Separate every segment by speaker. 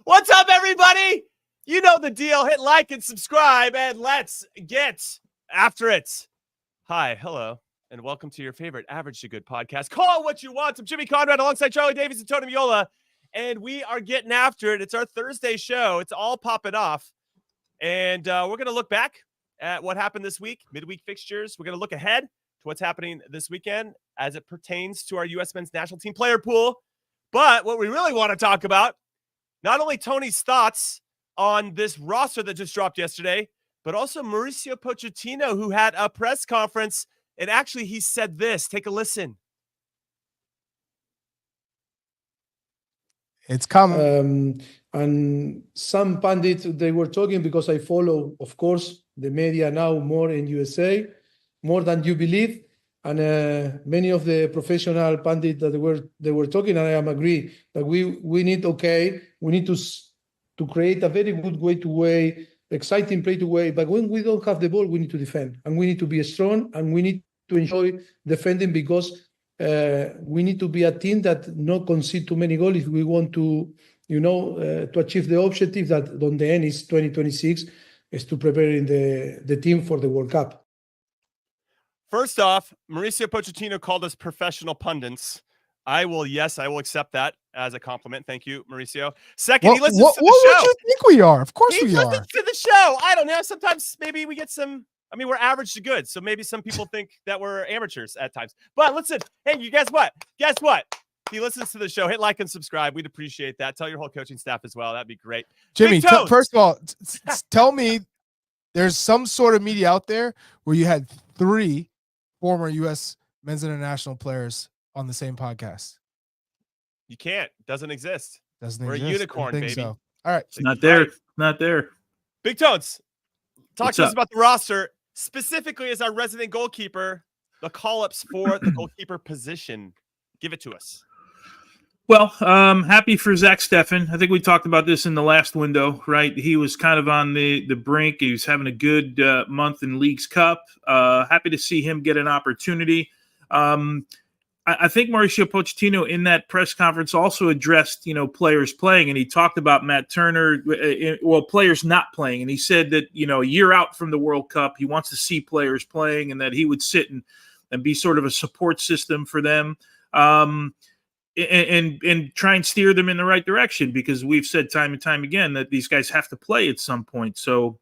Speaker 1: What's up, everybody? You know the deal. Hit like and subscribe, and let's get after it. Hi, hello, and welcome to your favorite Average to Good podcast. Call what you want. I'm Jimmy Conrad alongside Charlie Davies and Tony Miola, and we are getting after it. It's our Thursday show. It's all popping off, and we're going to look back at what happened this week, midweek fixtures. We're going to look ahead to what's happening this weekend as it pertains to our U.S. men's national team player pool. But what we really want to talk about, not only Tony's thoughts on this roster that just dropped yesterday, but also Mauricio Pochettino, who had a press conference, and actually he said this. Take a listen.
Speaker 2: It's coming.
Speaker 3: And some pundits, they were talking, because I follow, of course, the media now more in USA, more than you believe. And many of the professional pundits that they were talking, and I am agree that we need to create a very good way, exciting play to way. But when we don't have the ball, we need to defend, and we need to be strong, and we need to enjoy defending, because we need to be a team that not concede too many goals if we want to, to achieve the objective that on the end is 2026, is to preparing the team for the World Cup.
Speaker 1: First off, Mauricio Pochettino called us professional pundits. I will accept that as a compliment. Thank you, Mauricio. Second, he listens to the show.
Speaker 2: What would you think we are? Of course we are.
Speaker 1: He listens to the show. I don't know. Sometimes maybe we get some. I mean, we're average to good, so maybe some people think that we're amateurs at times. But listen, hey, you guess what? Guess what? He listens to the show. Hit like and subscribe. We'd appreciate that. Tell your whole coaching staff as well. That'd be great.
Speaker 2: Jimmy, first of all, tell me there's some sort of media out there where you had 3 former U.S. men's international players on the same podcast.
Speaker 1: You can't. Doesn't exist.
Speaker 2: We're
Speaker 1: a unicorn, baby.
Speaker 2: So. All right.
Speaker 4: It's not there. Not there.
Speaker 1: Big Tones, talk to us about the roster, specifically as our resident goalkeeper, the call-ups for the goalkeeper position. Give it to us.
Speaker 4: Well, happy for Zach Steffen. I think we talked about this in the last window, right? He was kind of on the brink. He was having a good month in Leagues Cup. Happy to see him get an opportunity. I think Mauricio Pochettino in that press conference also addressed, players playing, and he talked about Matt Turner, players not playing. And he said that, a year out from the World Cup, he wants to see players playing, and that he would sit and be sort of a support system for them. And try and steer them in the right direction, because we've said time and time again that these guys have to play at some point. So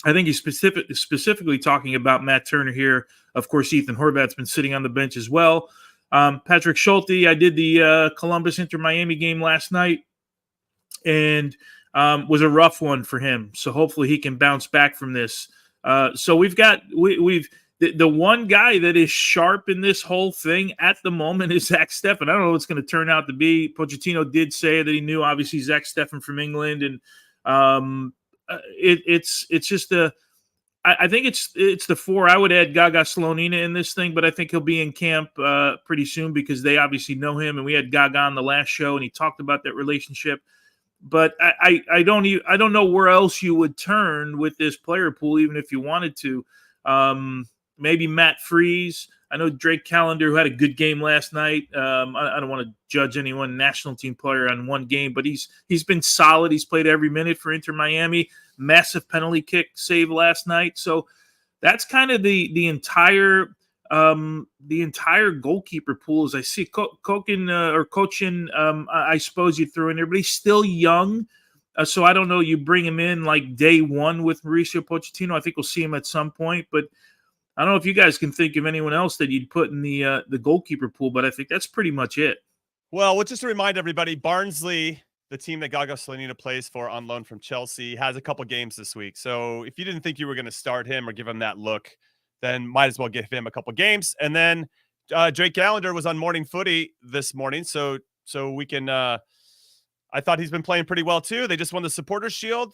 Speaker 4: I think he's specifically talking about Matt Turner here. Of course, Ethan Horvat's been sitting on the bench as well. Patrick Schulte, I did the Columbus Inter Miami game last night, and was a rough one for him. So hopefully he can bounce back from this. So we've the one guy that is sharp in this whole thing at the moment is Zach Steffen. I don't know what it's going to turn out to be. Pochettino did say that he knew, obviously, Zach Steffen from England, and it's just I think it's the 4. I would add Gaga Slonina in this thing, but I think he'll be in camp pretty soon, because they obviously know him, and we had Gaga on the last show, and he talked about that relationship. But I don't know where else you would turn with this player pool, even if you wanted to. Maybe Matt Freese. I know Drake Callender, who had a good game last night. I don't want to judge anyone national team player on one game, but he's been solid. He's played every minute for Inter Miami. Massive penalty kick save last night. So that's kind of the entire goalkeeper pool. As I see Cochin, I suppose you throw in there, but he's still young. So I don't know. You bring him in like day one with Mauricio Pochettino. I think we'll see him at some point, but I don't know if you guys can think of anyone else that you'd put in the goalkeeper pool, but I think that's pretty much it.
Speaker 1: Well, just to remind everybody, Barnsley, the team that Gaga Slonina plays for on loan from Chelsea, has a couple games this week. So if you didn't think you were going to start him or give him that look, then might as well give him a couple games. And then Drake Callender was on Morning Footy this morning, so we can. I thought he's been playing pretty well too. They just won the Supporters Shield.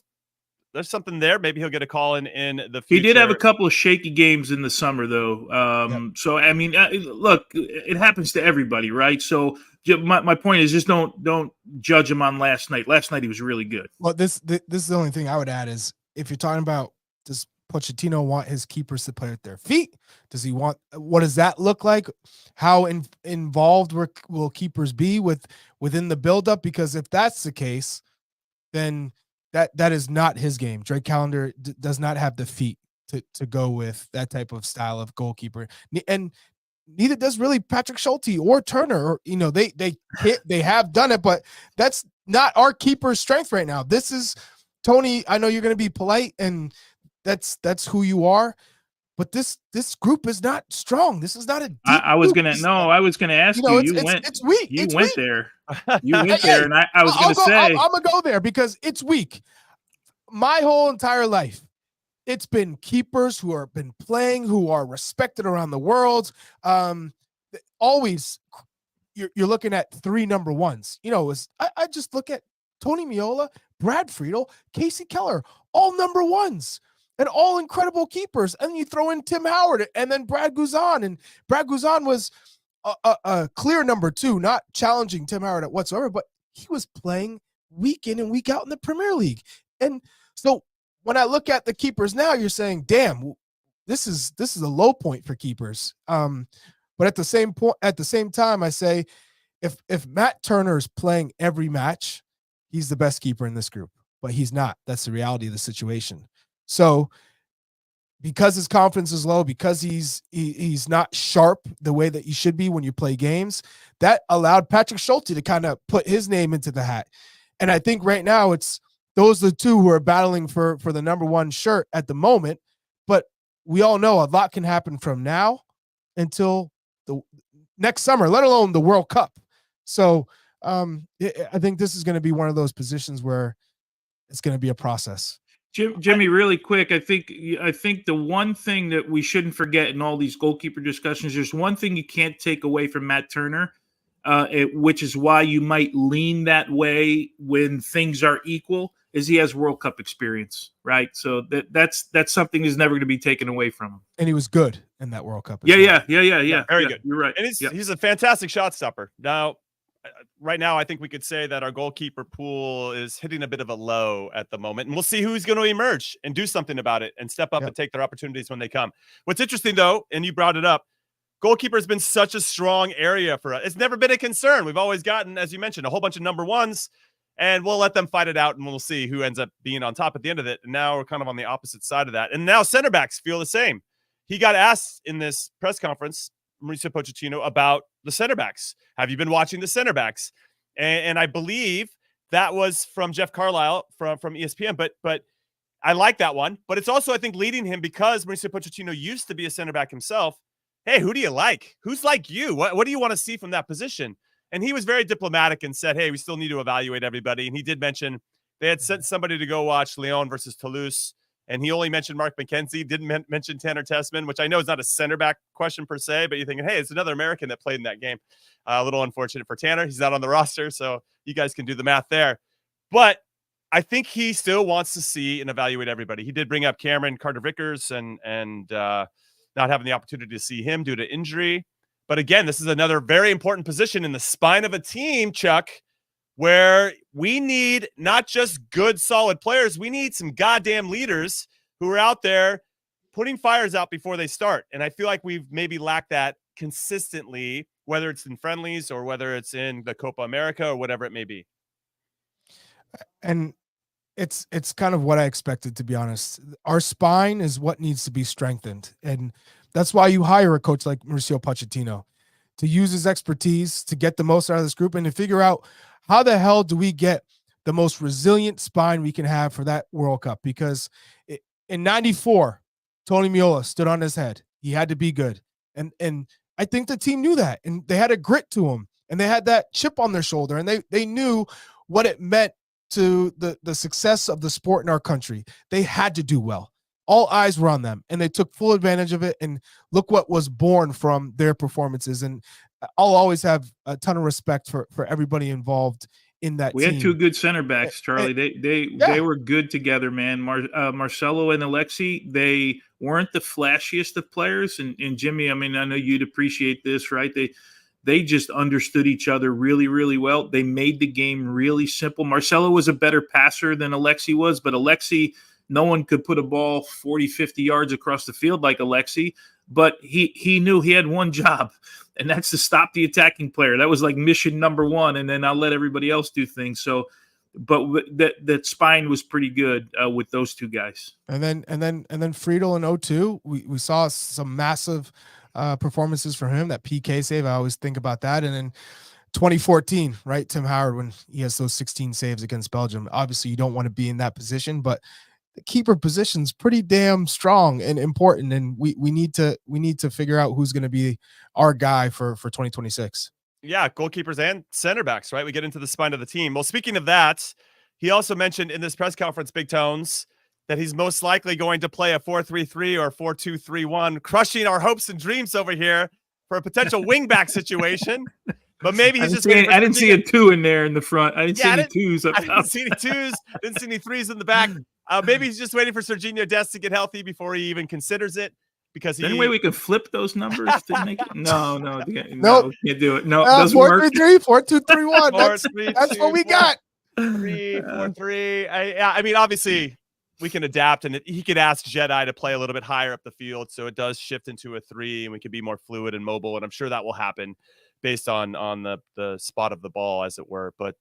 Speaker 1: There's something there. Maybe he'll get a call in the future.
Speaker 4: He did have a couple of shaky games in the summer, though. Yep. So, I mean, look, it happens to everybody, right? So my point is just don't judge him on last night. Last night he was really good.
Speaker 2: Well, this is the only thing I would add is if you're talking about just Pochettino want his keepers to play with their feet? Does he want, what does that look like? How involved will keepers be within the buildup? Because if that's the case, then that is not his game. Drake Callender does not have the feet to go with that type of style of goalkeeper. And neither does really Patrick Schulte or Turner. Or, they have done it, but that's not our keeper's strength right now. This is Tony. I know you're going to be polite, and that's who you are. But this group is not strong. This is not a deep
Speaker 4: I was
Speaker 2: group.
Speaker 4: I was gonna ask you.
Speaker 2: It's weak.
Speaker 4: You
Speaker 2: it's
Speaker 4: went
Speaker 2: weak.
Speaker 4: there. You went there, and I was gonna say
Speaker 2: I'm gonna go there because it's weak. My whole entire life, it's been keepers who have been playing, who are respected around the world. Always, you're looking at 3 number ones. I just look at Tony Meola, Brad Friedel, Casey Keller, all number ones. And all incredible keepers. And then you throw in Tim Howard and then Brad Guzan. And Brad Guzan was a clear number 2, not challenging Tim Howard whatsoever, but he was playing week in and week out in the Premier League. And so when I look at the keepers now, you're saying, damn, this is a low point for keepers. But at the same time, I say, if Matt Turner is playing every match, he's the best keeper in this group. But he's not. That's the reality of the situation. So because his confidence is low, because he's not sharp the way that he should be when you play games, that allowed Patrick Schulte to kind of put his name into the hat. And I think right now those are the 2 who are battling for the number 1 shirt at the moment. But we all know a lot can happen from now until the next summer, let alone the World Cup. So I think this is going to be one of those positions where it's going to be a process.
Speaker 4: Jimmy, really quick, I think the one thing that we shouldn't forget in all these goalkeeper discussions, there's one thing you can't take away from Matt Turner, which is why you might lean that way when things are equal, is he has World Cup experience, right? So that's something that's never going to be taken away from him.
Speaker 2: And he was good in that World Cup.
Speaker 4: Yeah.
Speaker 1: Very good.
Speaker 4: You're right.
Speaker 1: And he's a fantastic shot stopper. Now, right now, I think we could say that our goalkeeper pool is hitting a bit of a low at the moment, and we'll see who's going to emerge and do something about it and step up and take their opportunities when they come. What's interesting, though, and you brought it up, goalkeeper has been such a strong area for us. It's never been a concern. We've always gotten, as you mentioned, a whole bunch of number 1s, and we'll let them fight it out, and we'll see who ends up being on top at the end of it. And now we're kind of on the opposite side of that. And now center backs feel the same. He got asked in this press conference, Mauricio Pochettino, about the center backs. Have you been watching the center backs? And I believe that was from Jeff Carlisle from ESPN, but I like that one. But it's also, I think, leading him because Mauricio Pochettino used to be a center back himself. Hey, who do you like? Who's like you? What do you want to see from that position? And he was very diplomatic and said, hey, we still need to evaluate everybody. And he did mention they had sent somebody to go watch Lyon versus Toulouse. And he only mentioned Mark McKenzie, didn't mention Tanner Tessman, which I know is not a center back question per se, but you're thinking, hey, it's another American that played in that game. A little unfortunate for Tanner. He's not on the roster, so you guys can do the math there. But I think he still wants to see and evaluate everybody. He did bring up Cameron Carter-Vickers and not having the opportunity to see him due to injury. But again, this is another very important position in the spine of a team, Chuck, where we need not just good, solid players. We need some goddamn leaders who are out there putting fires out before they start. And I feel like we've maybe lacked that consistently, whether it's in friendlies or whether it's in the Copa America or whatever it may be.
Speaker 2: And it's kind of what I expected, to be honest. Our spine is what needs to be strengthened. And that's why you hire a coach like Mauricio Pochettino, to use his expertise to get the most out of this group and to figure out how the hell do we get the most resilient spine we can have for that World Cup? Because in 94, Tony Meola stood on his head. He had to be good. And I think the team knew that. And they had a grit to them. And they had that chip on their shoulder. And they knew what it meant to the success of the sport in our country. They had to do well. All eyes were on them. And they took full advantage of it. And look what was born from their performances. And I'll always have a ton of respect for everybody involved in that
Speaker 4: team. We had 2 good center backs, Charlie. They were good together, man. Marcelo and Alexi, they weren't the flashiest of players. And Jimmy, I mean, I know you'd appreciate this, right? They just understood each other really, really well. They made the game really simple. Marcelo was a better passer than Alexi was, but Alexi No one could put a ball 40, 50 yards across the field like Alexi, but he knew he had one job, and that's to stop the attacking player. That was like mission number one, and then I'll let everybody else do things. So, but that spine was pretty good with those two guys.
Speaker 2: And then Friedel in 02, we saw some massive performances from him. That PK save, I always think about that. And then 2014, right? Tim Howard, when he has those 16 saves against Belgium. Obviously, you don't want to be in that position, but the keeper position's pretty damn strong and important. And we need to figure out who's going to be our guy for 2026.
Speaker 1: Yeah, goalkeepers and center backs, right? We get into the spine of the team. Well, speaking of that, he also mentioned in this press conference, Big Tones, that he's most likely going to play a 4-3-3 or 4-2-3-1, crushing our hopes and dreams over here for a potential wingback situation. But maybe he's
Speaker 4: I didn't see a 2 in there in the front. I didn't see any 2s.
Speaker 1: I didn't see any 2s. Didn't see any 3s in the back. Maybe he's just waiting for Serginho Dest to get healthy before he even considers it. Because
Speaker 4: any way we could flip those numbers to make it? No,
Speaker 2: nope.
Speaker 4: Can't do it. No, it doesn't
Speaker 2: 4-3-3, 4-2-3-1. That's what we got.
Speaker 1: 3-4-3. I mean, obviously, we can adapt, and he could ask Jedi to play a little bit higher up the field, so it does shift into a 3, and we can be more fluid and mobile. And I'm sure that will happen based on the spot of the ball, as it were. But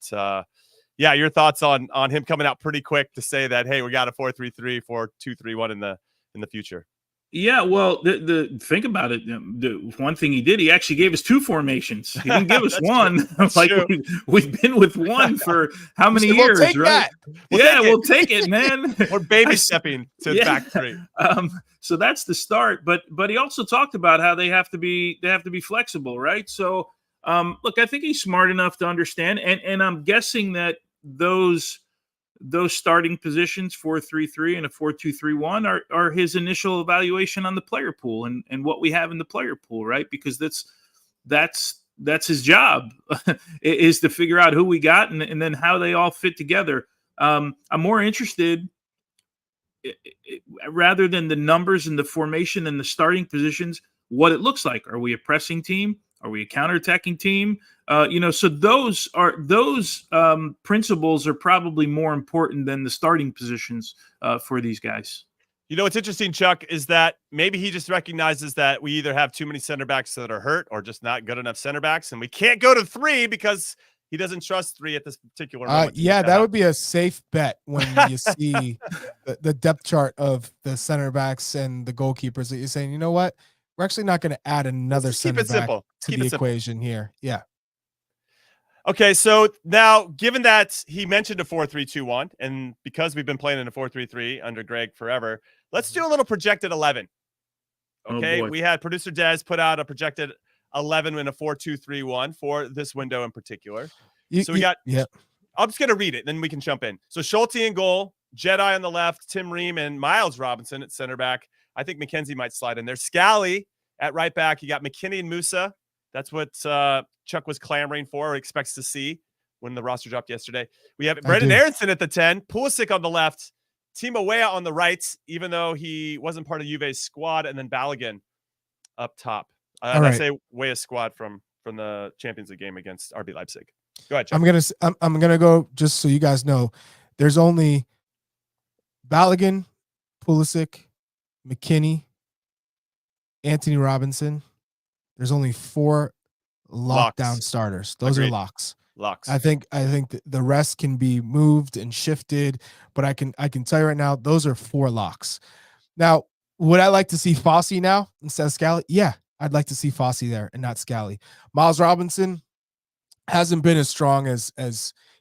Speaker 1: yeah, your thoughts on him coming out pretty quick to say that, hey, we got a 4-3-3, 4-2-3-1 in the future.
Speaker 4: Yeah, well, the think about it. The one thing he did, he actually gave us 2 formations. He didn't give us one. Like we've been with one for how many years, right? We'll take it, man.
Speaker 1: We're baby stepping to back 3.
Speaker 4: So that's the start. But he also talked about how they have to be flexible, right? So look, I think he's smart enough to understand, and I'm guessing that those starting positions, 4-3-3 and a 4-2-3-1, are his initial evaluation on the player pool and what we have in the player pool, right? Because that's his job is to figure out who we got and then how they all fit together. I'm more interested, rather than the numbers and the formation and the starting positions, what it looks like. Are we a pressing team? Are we a counterattacking team? So those principles are probably more important than the starting positions for these guys.
Speaker 1: You know, what's interesting, Chuck, is that maybe he just recognizes that we either have too many center backs that are hurt or just not good enough center backs, and we can't go to 3 because he doesn't trust 3 at this particular moment.
Speaker 2: Yeah, that would be a safe bet when you see the depth chart of the center backs and the goalkeepers that you're saying, you know what? We're actually not going to add another center back to the equation here. Yeah.
Speaker 1: Okay, so now, given that he mentioned a 4-3-2-1, and because we've been playing in a 4-3-3 under Greg forever, let's do a little projected 11. Okay, we had producer Des put out a projected 11 in a 4-2-3-1 for this window in particular. I'm just going to read it, then we can jump in. So Schulte in goal, Jedi on the left, Tim Ream and Miles Robinson at center back. I think McKenzie might slide in there. Scally at right back. You got McKennie and Musah. That's what Chuck was clamoring for or expects to see when the roster dropped yesterday. We have Brendan Aronson at the 10, Pulisic on the left, Timo Weah on the right, even though he wasn't part of Juve's squad, and then Balogun up top. I say Weah's squad from the Champions League game against RB Leipzig. Go ahead, Chuck.
Speaker 2: I'm gonna go, just so you guys know, there's only Balogun, Pulisic, McKennie, Anthony Robinson. There's only 4 lockdown starters. Those are locks. I think the rest can be moved and shifted, but I can tell you right now, those are 4 locks. Now, would I like to see Fossey now instead of Scally? Yeah, I'd like to see Fossey there and not Scally. Miles Robinson hasn't been as strong as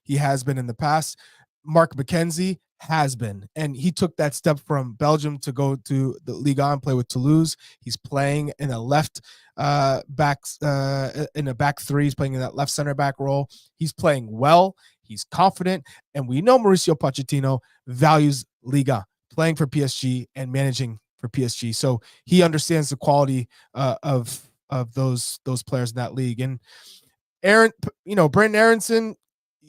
Speaker 2: he has been in the past. Mark McKenzie has been, and he took that step from Belgium to go to the Ligue 1 and play with Toulouse. He's playing in a left back in a back 3. He's playing in that left center back role. He's playing well. He's confident, and we know Mauricio Pochettino values Ligue 1, playing for PSG and managing for PSG. So he understands the quality of those players in that league. And Brendan Aronson,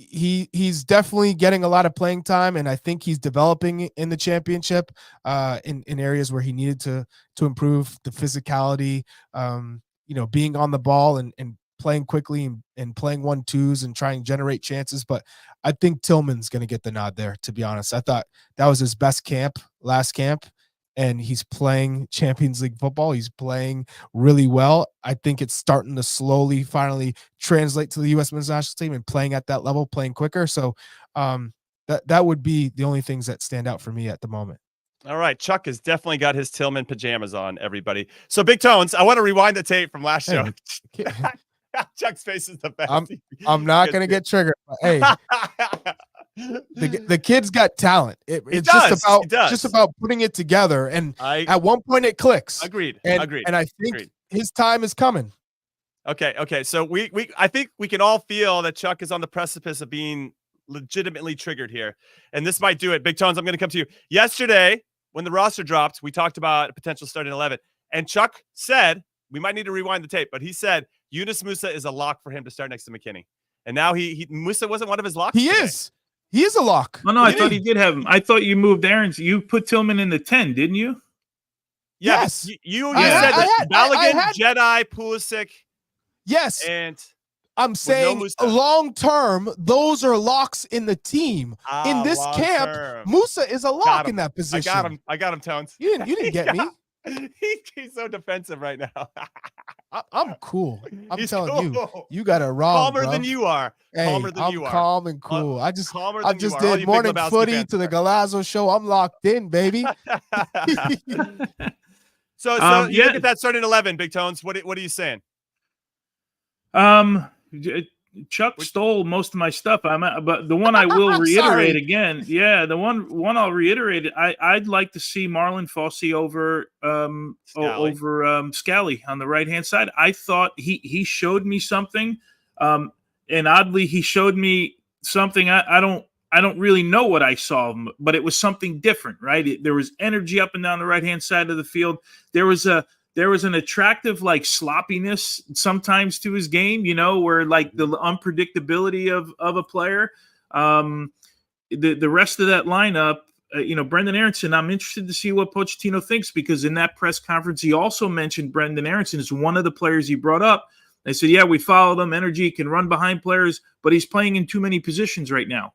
Speaker 2: he's definitely getting a lot of playing time, and I think he's developing in the championship in areas where he needed to improve the physicality, being on the ball and playing quickly and playing 1-2s and trying to generate chances. But I think Tillman's going to get the nod there, to be honest. I thought that was his best camp, last camp, and he's playing Champions League football. He's playing really well. I think it's starting to slowly, finally translate to the U.S. men's national team and playing at that level, playing quicker. So that would be the only things that stand out for me at the moment.
Speaker 1: All right. Chuck has definitely got his Tillman pajamas on, everybody. So, Big Tones, I want to rewind the tape from last show. Chuck's face is the best.
Speaker 2: I'm not going to get triggered. But hey, the kid's got talent. It's just about putting it together. And at one point it clicks.
Speaker 1: Agreed.
Speaker 2: And I think his time is coming.
Speaker 1: Okay. So I think we can all feel that Chuck is on the precipice of being legitimately triggered here. And this might do it. Big Tones, I'm going to come to you. Yesterday, when the roster dropped, we talked about a potential starting 11. And Chuck said, we might need to rewind the tape, but he said Yunus Musah is a lock for him to start next to McKennie. And now Musah wasn't one of his locks.
Speaker 2: He is a lock.
Speaker 4: No, I thought he did have him. I thought you moved Aaron's. You put Tillman in the 10, didn't you?
Speaker 1: Yes. You said that Balogun, Jedi, Pulisic.
Speaker 2: Yes.
Speaker 1: And
Speaker 2: I'm saying long term, those are locks in the team. In this camp, Musah is a lock in that position.
Speaker 1: I got him, Tones.
Speaker 2: You didn't get me.
Speaker 1: He's so defensive right now.
Speaker 2: I'm cool. I'm telling you, you got it wrong.
Speaker 1: Calmer than you are. Calmer than you are.
Speaker 2: Calm and cool. I just did morning footy to the Galazzo show. I'm locked in, baby.
Speaker 1: So you get that starting 11, Big Tones. What are you saying?
Speaker 4: Chuck stole most of my stuff. But the one I will reiterate again. Yeah, the one I'll reiterate. I'd like to see Marlon Fossey over Scally on the right hand side. I thought he showed me something, and oddly he showed me something I don't really know what I saw, but it was something different. Right? There was energy up and down the right hand side of the field. There was an attractive like sloppiness sometimes to his game, where like the unpredictability of a player. The rest of that lineup, Brendan Aronson, I'm interested to see what Pochettino thinks, because in that press conference, he also mentioned Brendan Aronson as one of the players he brought up. They said, yeah, we followed him. Energy, can run behind players, but he's playing in too many positions right now.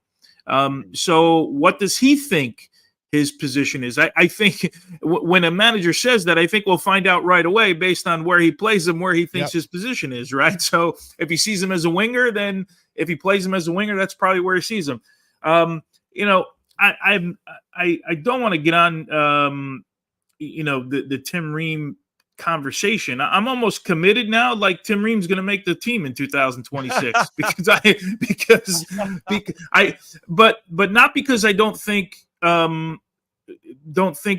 Speaker 4: So what does he think his position is? I think when a manager says that, I think we'll find out right away based on where he plays him, where he thinks his position is, right? So if he sees him as a winger, then if he plays him as a winger, that's probably where he sees him. I don't want to get on, the Tim Ream conversation. I'm almost committed now. Like Tim Ream's going to make the team in 2026 but not because I don't think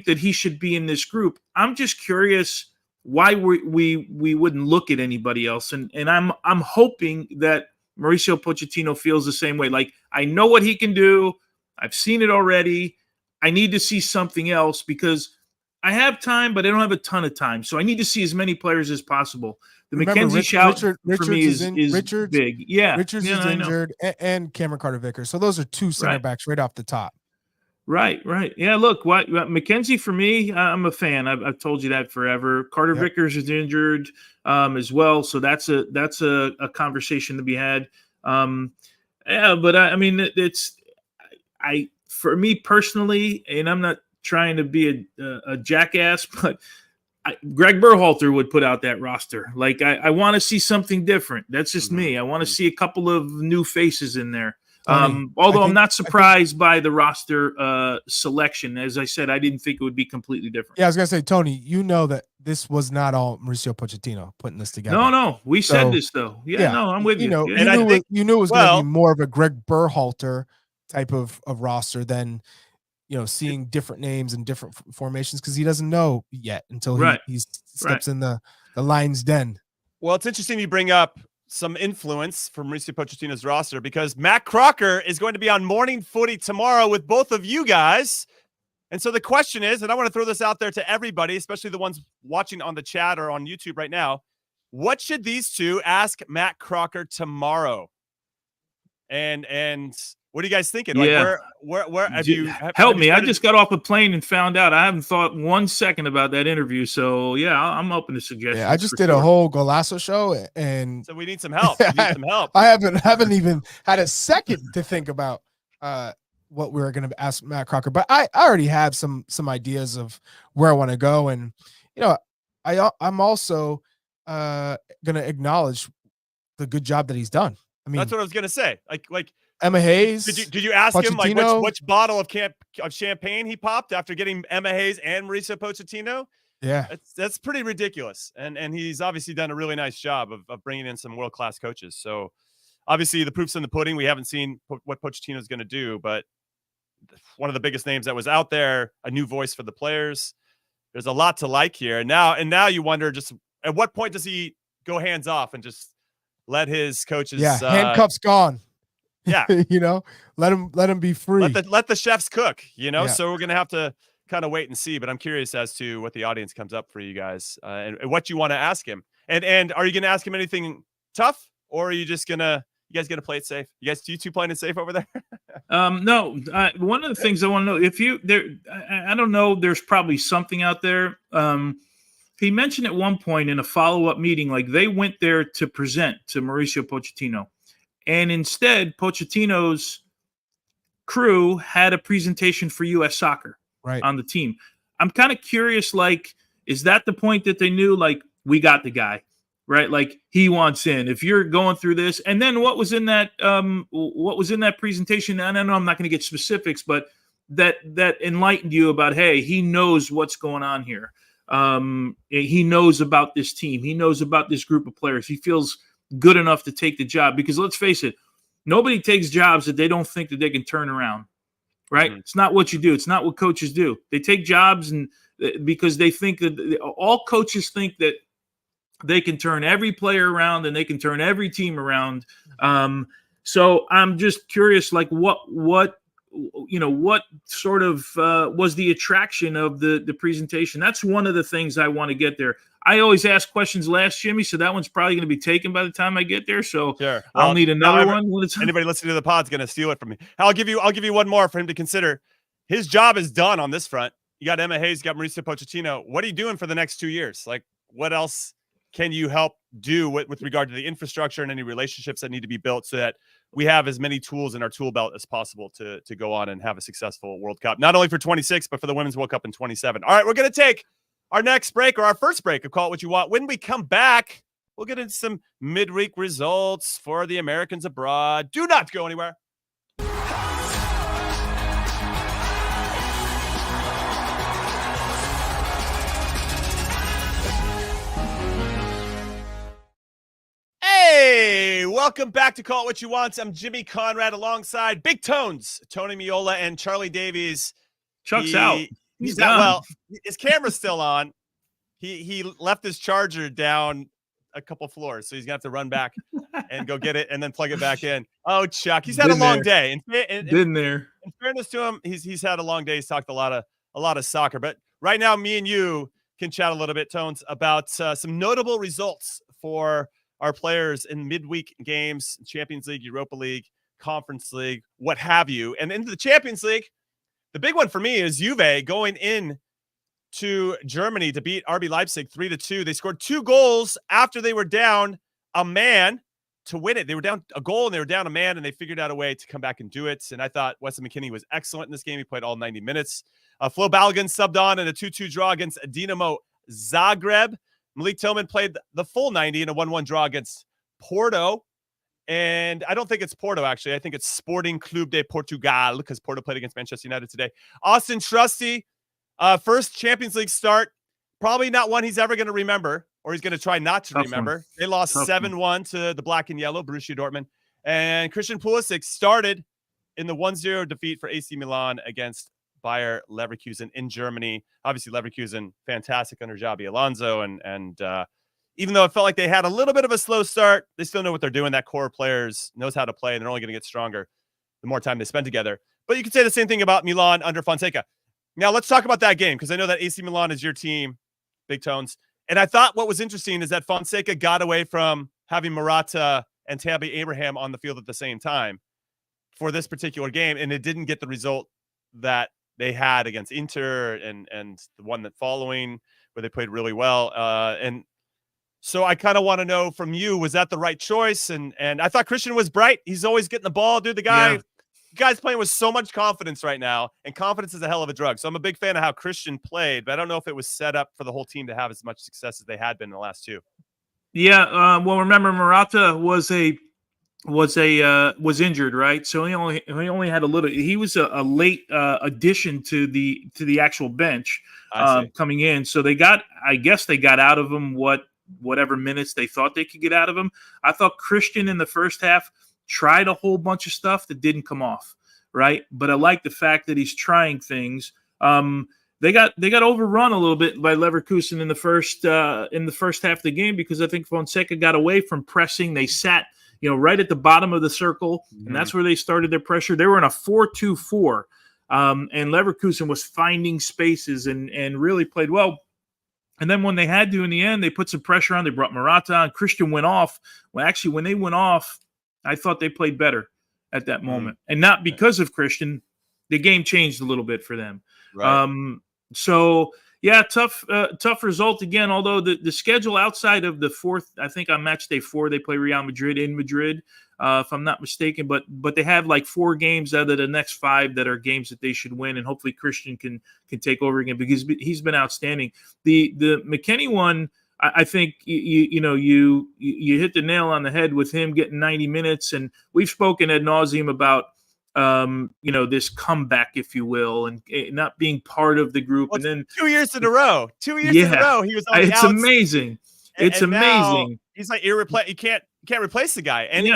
Speaker 4: that he should be in this group. I'm just curious why we wouldn't look at anybody else. And I'm hoping that Mauricio Pochettino feels the same way. Like, I know what he can do. I've seen it already. I need to see something else because I have time, but I don't have a ton of time. So I need to see as many players as possible. The McKenzie shout for me is big. Yeah.
Speaker 2: Richards is injured and Cameron Carter-Vickers. So those are two center backs right off the top.
Speaker 4: Right. Yeah, look, McKenzie for me, I'm a fan. I've told you that forever. Carter Vickers is injured as well, so that's a conversation to be had. But I mean, for me personally, and I'm not trying to be a jackass, but Greg Berhalter would put out that roster. Like I want to see something different. That's just me. I want to see a couple of new faces in there. Although I'm not surprised by the roster selection. As I said, I didn't think it would be completely different.
Speaker 2: Yeah, I was going to say, Tony, that this was not all Mauricio Pochettino putting this together.
Speaker 4: No. We said this, though. Yeah, no, I'm with you.
Speaker 2: You knew it was going to be more of a Greg Berhalter type of roster than, seeing different names and different formations, because he doesn't know yet until he steps in the lion's den.
Speaker 1: Well, it's interesting you bring up some influence from Mauricio Pochettino's roster, because Matt Crocker is going to be on Morning Footy tomorrow with both of you guys. And so the question is, and I want to throw this out there to everybody, especially the ones watching on the chat or on YouTube right now, what should these two ask Matt Crocker tomorrow? And what are you guys thinking?
Speaker 4: Yeah.
Speaker 1: Like where have you
Speaker 4: help me? I
Speaker 1: started-
Speaker 4: just got off a plane and found out. I haven't thought 1 second about that interview. So yeah, I'm open to suggestions.
Speaker 2: Yeah, I just did a whole Golasso show, and
Speaker 1: so we need some help. We need some help.
Speaker 2: I haven't even had a second to think about what we were going to ask Matt Crocker, but I already have some ideas of where I want to go, and I'm also going to acknowledge the good job that he's done. I mean,
Speaker 1: that's what I was going to say. Like
Speaker 2: Emma Hayes.
Speaker 1: Did you ask him like
Speaker 2: Pochettino?
Speaker 1: which bottle of champagne he popped after getting Emma Hayes and Mauricio Pochettino?
Speaker 2: Yeah,
Speaker 1: that's pretty ridiculous. And he's obviously done a really nice job of bringing in some world-class coaches. So obviously the proof's in the pudding. We haven't seen what Pochettino is going to do, but one of the biggest names that was out there, a new voice for the players. There's a lot to like here. And now you wonder just at what point does he go hands off and just let his coaches
Speaker 2: handcuffs gone.
Speaker 1: Yeah.
Speaker 2: Let him be free.
Speaker 1: Let the chefs cook,
Speaker 2: Yeah.
Speaker 1: So we're going to have to kind of wait and see, but I'm curious as to what the audience comes up for you guys and what you want to ask him. And are you going to ask him anything tough, or are you guys going to play it safe? You two playing it safe over there?
Speaker 4: No. One of the things I want to know, I don't know, there's probably something out there. He mentioned at one point in a follow-up meeting, like they went there to present to Mauricio Pochettino. And instead, Pochettino's crew had a presentation for U.S. Soccer on the team. I'm kind of curious, like, is that the point that they knew, like, we got the guy, right? Like, he wants in. If you're going through this, and then what was in that presentation? And I know I'm not going to get specifics, but that enlightened you about, hey, he knows what's going on here. He knows about this team. He knows about this group of players. He feels good enough to take the job, because let's face it, nobody takes jobs that they don't think that they can turn around, right? Mm-hmm. It's not what you do. It's not what coaches do. They take jobs and because they think that all coaches think that they can turn every player around and they can turn every team around. So I'm just curious, like what sort of was the attraction of the presentation? That's one of the things I want to get there. I always ask questions last, Jimmy, so that one's probably going to be taken by the time I get there. So
Speaker 1: sure.
Speaker 4: I'll need another one.
Speaker 1: Anybody listening to the pod's going to steal it from me. I'll give you one more for him to consider. His job is done on this front. You got Emma Hayes, you got Mauricio Pochettino. What are you doing for the next 2 years? Like, what else can you help do with regard to the infrastructure and any relationships that need to be built so that we have as many tools in our tool belt as possible to go on and have a successful World Cup, not only for 26, but for the Women's World Cup in 27. All right, we're going to take our next break, or our first break of Call It What You Want. When we come back, we'll get into some midweek results for the Americans abroad. Do not go anywhere. Hey, welcome back to Call It What You Want. I'm Jimmy Conrad alongside Big Tones, Tony Miola and Charlie Davies.
Speaker 4: Chuck's out.
Speaker 1: He's out. Well, his camera's still on. He left his charger down a couple floors, so he's gonna have to run back and go get it and then plug it back in. Oh, Chuck, he's had a long day. In fairness to him, he's had a long day. He's talked a lot of soccer, but right now, me and you can chat a little bit, Tones, about some notable results for our players in midweek games, Champions League, Europa League, Conference League, what have you. And into the Champions League, the big one for me is Juve going in to Germany to beat RB Leipzig 3-2. They scored 2 goals after they were down a man to win it. They were down a goal and they were down a man, and they figured out a way to come back and do it. And I thought Weston McKennie was excellent in this game. He played all 90 minutes. Flo Balogun subbed on in a 2-2 draw against Dinamo Zagreb. Malik Tillman played the full 90 in a 1-1 draw against Porto. And I don't think it's Porto, actually. I think it's Sporting Clube de Portugal, because Porto played against Manchester United today. Austin Trusty, first Champions League start. Probably not one he's ever going to remember, or he's going to try not to remember. They lost 7-1 to the black and yellow, Borussia Dortmund. And Christian Pulisic started in the 1-0 defeat for AC Milan against Bayer Leverkusen in Germany. Obviously, Leverkusen, fantastic under Xabi Alonso. And even though it felt like they had a little bit of a slow start, they still know what they're doing. That core of players knows how to play, and they're only going to get stronger the more time they spend together. But you can say the same thing about Milan under Fonseca. Now, let's talk about that game, because I know that AC Milan is your team, Big Tones. And I thought what was interesting is that Fonseca got away from having Morata and Tammy Abraham on the field at the same time. for this particular game, and it didn't get the result that they had against Inter and the one that following where they played really well. And so I kind of want to know from you, was that the right choice? And I thought Christian was bright. He's always getting the ball, dude. The guy's playing with so much confidence right now, and confidence is a hell of a drug. So I'm a big fan of how Christian played, but I don't know if it was set up for the whole team to have as much success as they had been in the last two.
Speaker 4: Yeah, well, remember Morata was injured, right? So he only had a little. He was a late addition to the actual bench coming in. So I guess they got out of him whatever minutes they thought they could get out of him. I thought Christian in the first half tried a whole bunch of stuff that didn't come off, right? But I like the fact that he's trying things. They got overrun a little bit by Leverkusen in the first half of the game because I think Fonseca got away from pressing. They sat, right at the bottom of the circle, and that's where they started their pressure. They were in a 4-2-4, and Leverkusen was finding spaces and really played well. And then when they had to in the end, they put some pressure on. They brought Morata on. Christian went off. Well, actually, when they went off, I thought they played better at that moment. And not because of Christian. The game changed a little bit for them.
Speaker 1: Right.
Speaker 4: So, yeah, tough result again, although the schedule outside of the fourth, I think on match day 4, they play Real Madrid in Madrid, if I'm not mistaken. But they have like 4 games out of the next 5 that are games that they should win, and hopefully Christian can take over again because he's been outstanding. The McKennie one, I think you hit the nail on the head with him getting 90 minutes, and we've spoken ad nauseum about this comeback, if you will, and not being part of the group.
Speaker 1: Well,
Speaker 4: and then
Speaker 1: 2 years in a row, he was on the
Speaker 4: it's
Speaker 1: outs.
Speaker 4: Amazing. It's amazing.
Speaker 1: He's like irreplaceable. You can't replace the guy. And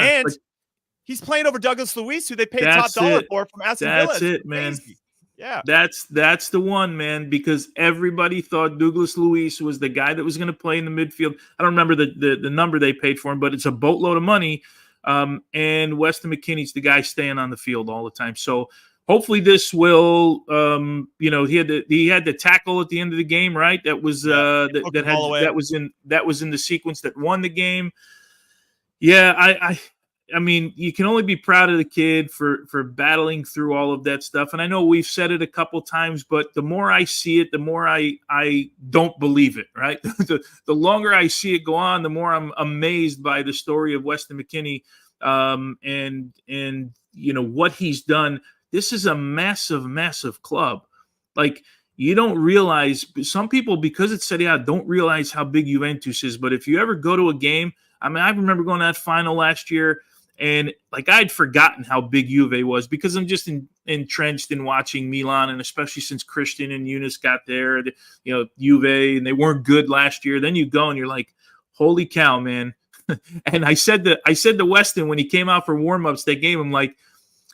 Speaker 1: he's playing over Douglas Luiz, who they paid top dollar for from Aston Villa.
Speaker 4: That's it, man.
Speaker 1: Yeah.
Speaker 4: That's the one, man, because everybody thought Douglas Luiz was the guy that was going to play in the midfield. I don't remember the number they paid for him, but it's a boatload of money. And Weston McKennie's the guy staying on the field all the time. So hopefully this will, he had the tackle at the end of the game, right? That was that was in the sequence that won the game. Yeah, I mean, you can only be proud of the kid for battling through all of that stuff. And I know we've said it a couple times, but the more I see it, the more I don't believe it, right? The longer I see it go on, the more I'm amazed by the story of Weston McKennie and what he's done. This is a massive, massive club. Like, you don't realize, some people, because it's Serie A, don't realize how big Juventus is. But if you ever go to a game, I mean, I remember going to that final last year, and like I'd forgotten how big Juve was because I'm just entrenched in watching Milan, and especially since Christian and Eunice got there, Juve, and they weren't good last year. Then you go and you're like, holy cow, man. And I said to Weston when he came out for warm-ups that game, I'm like,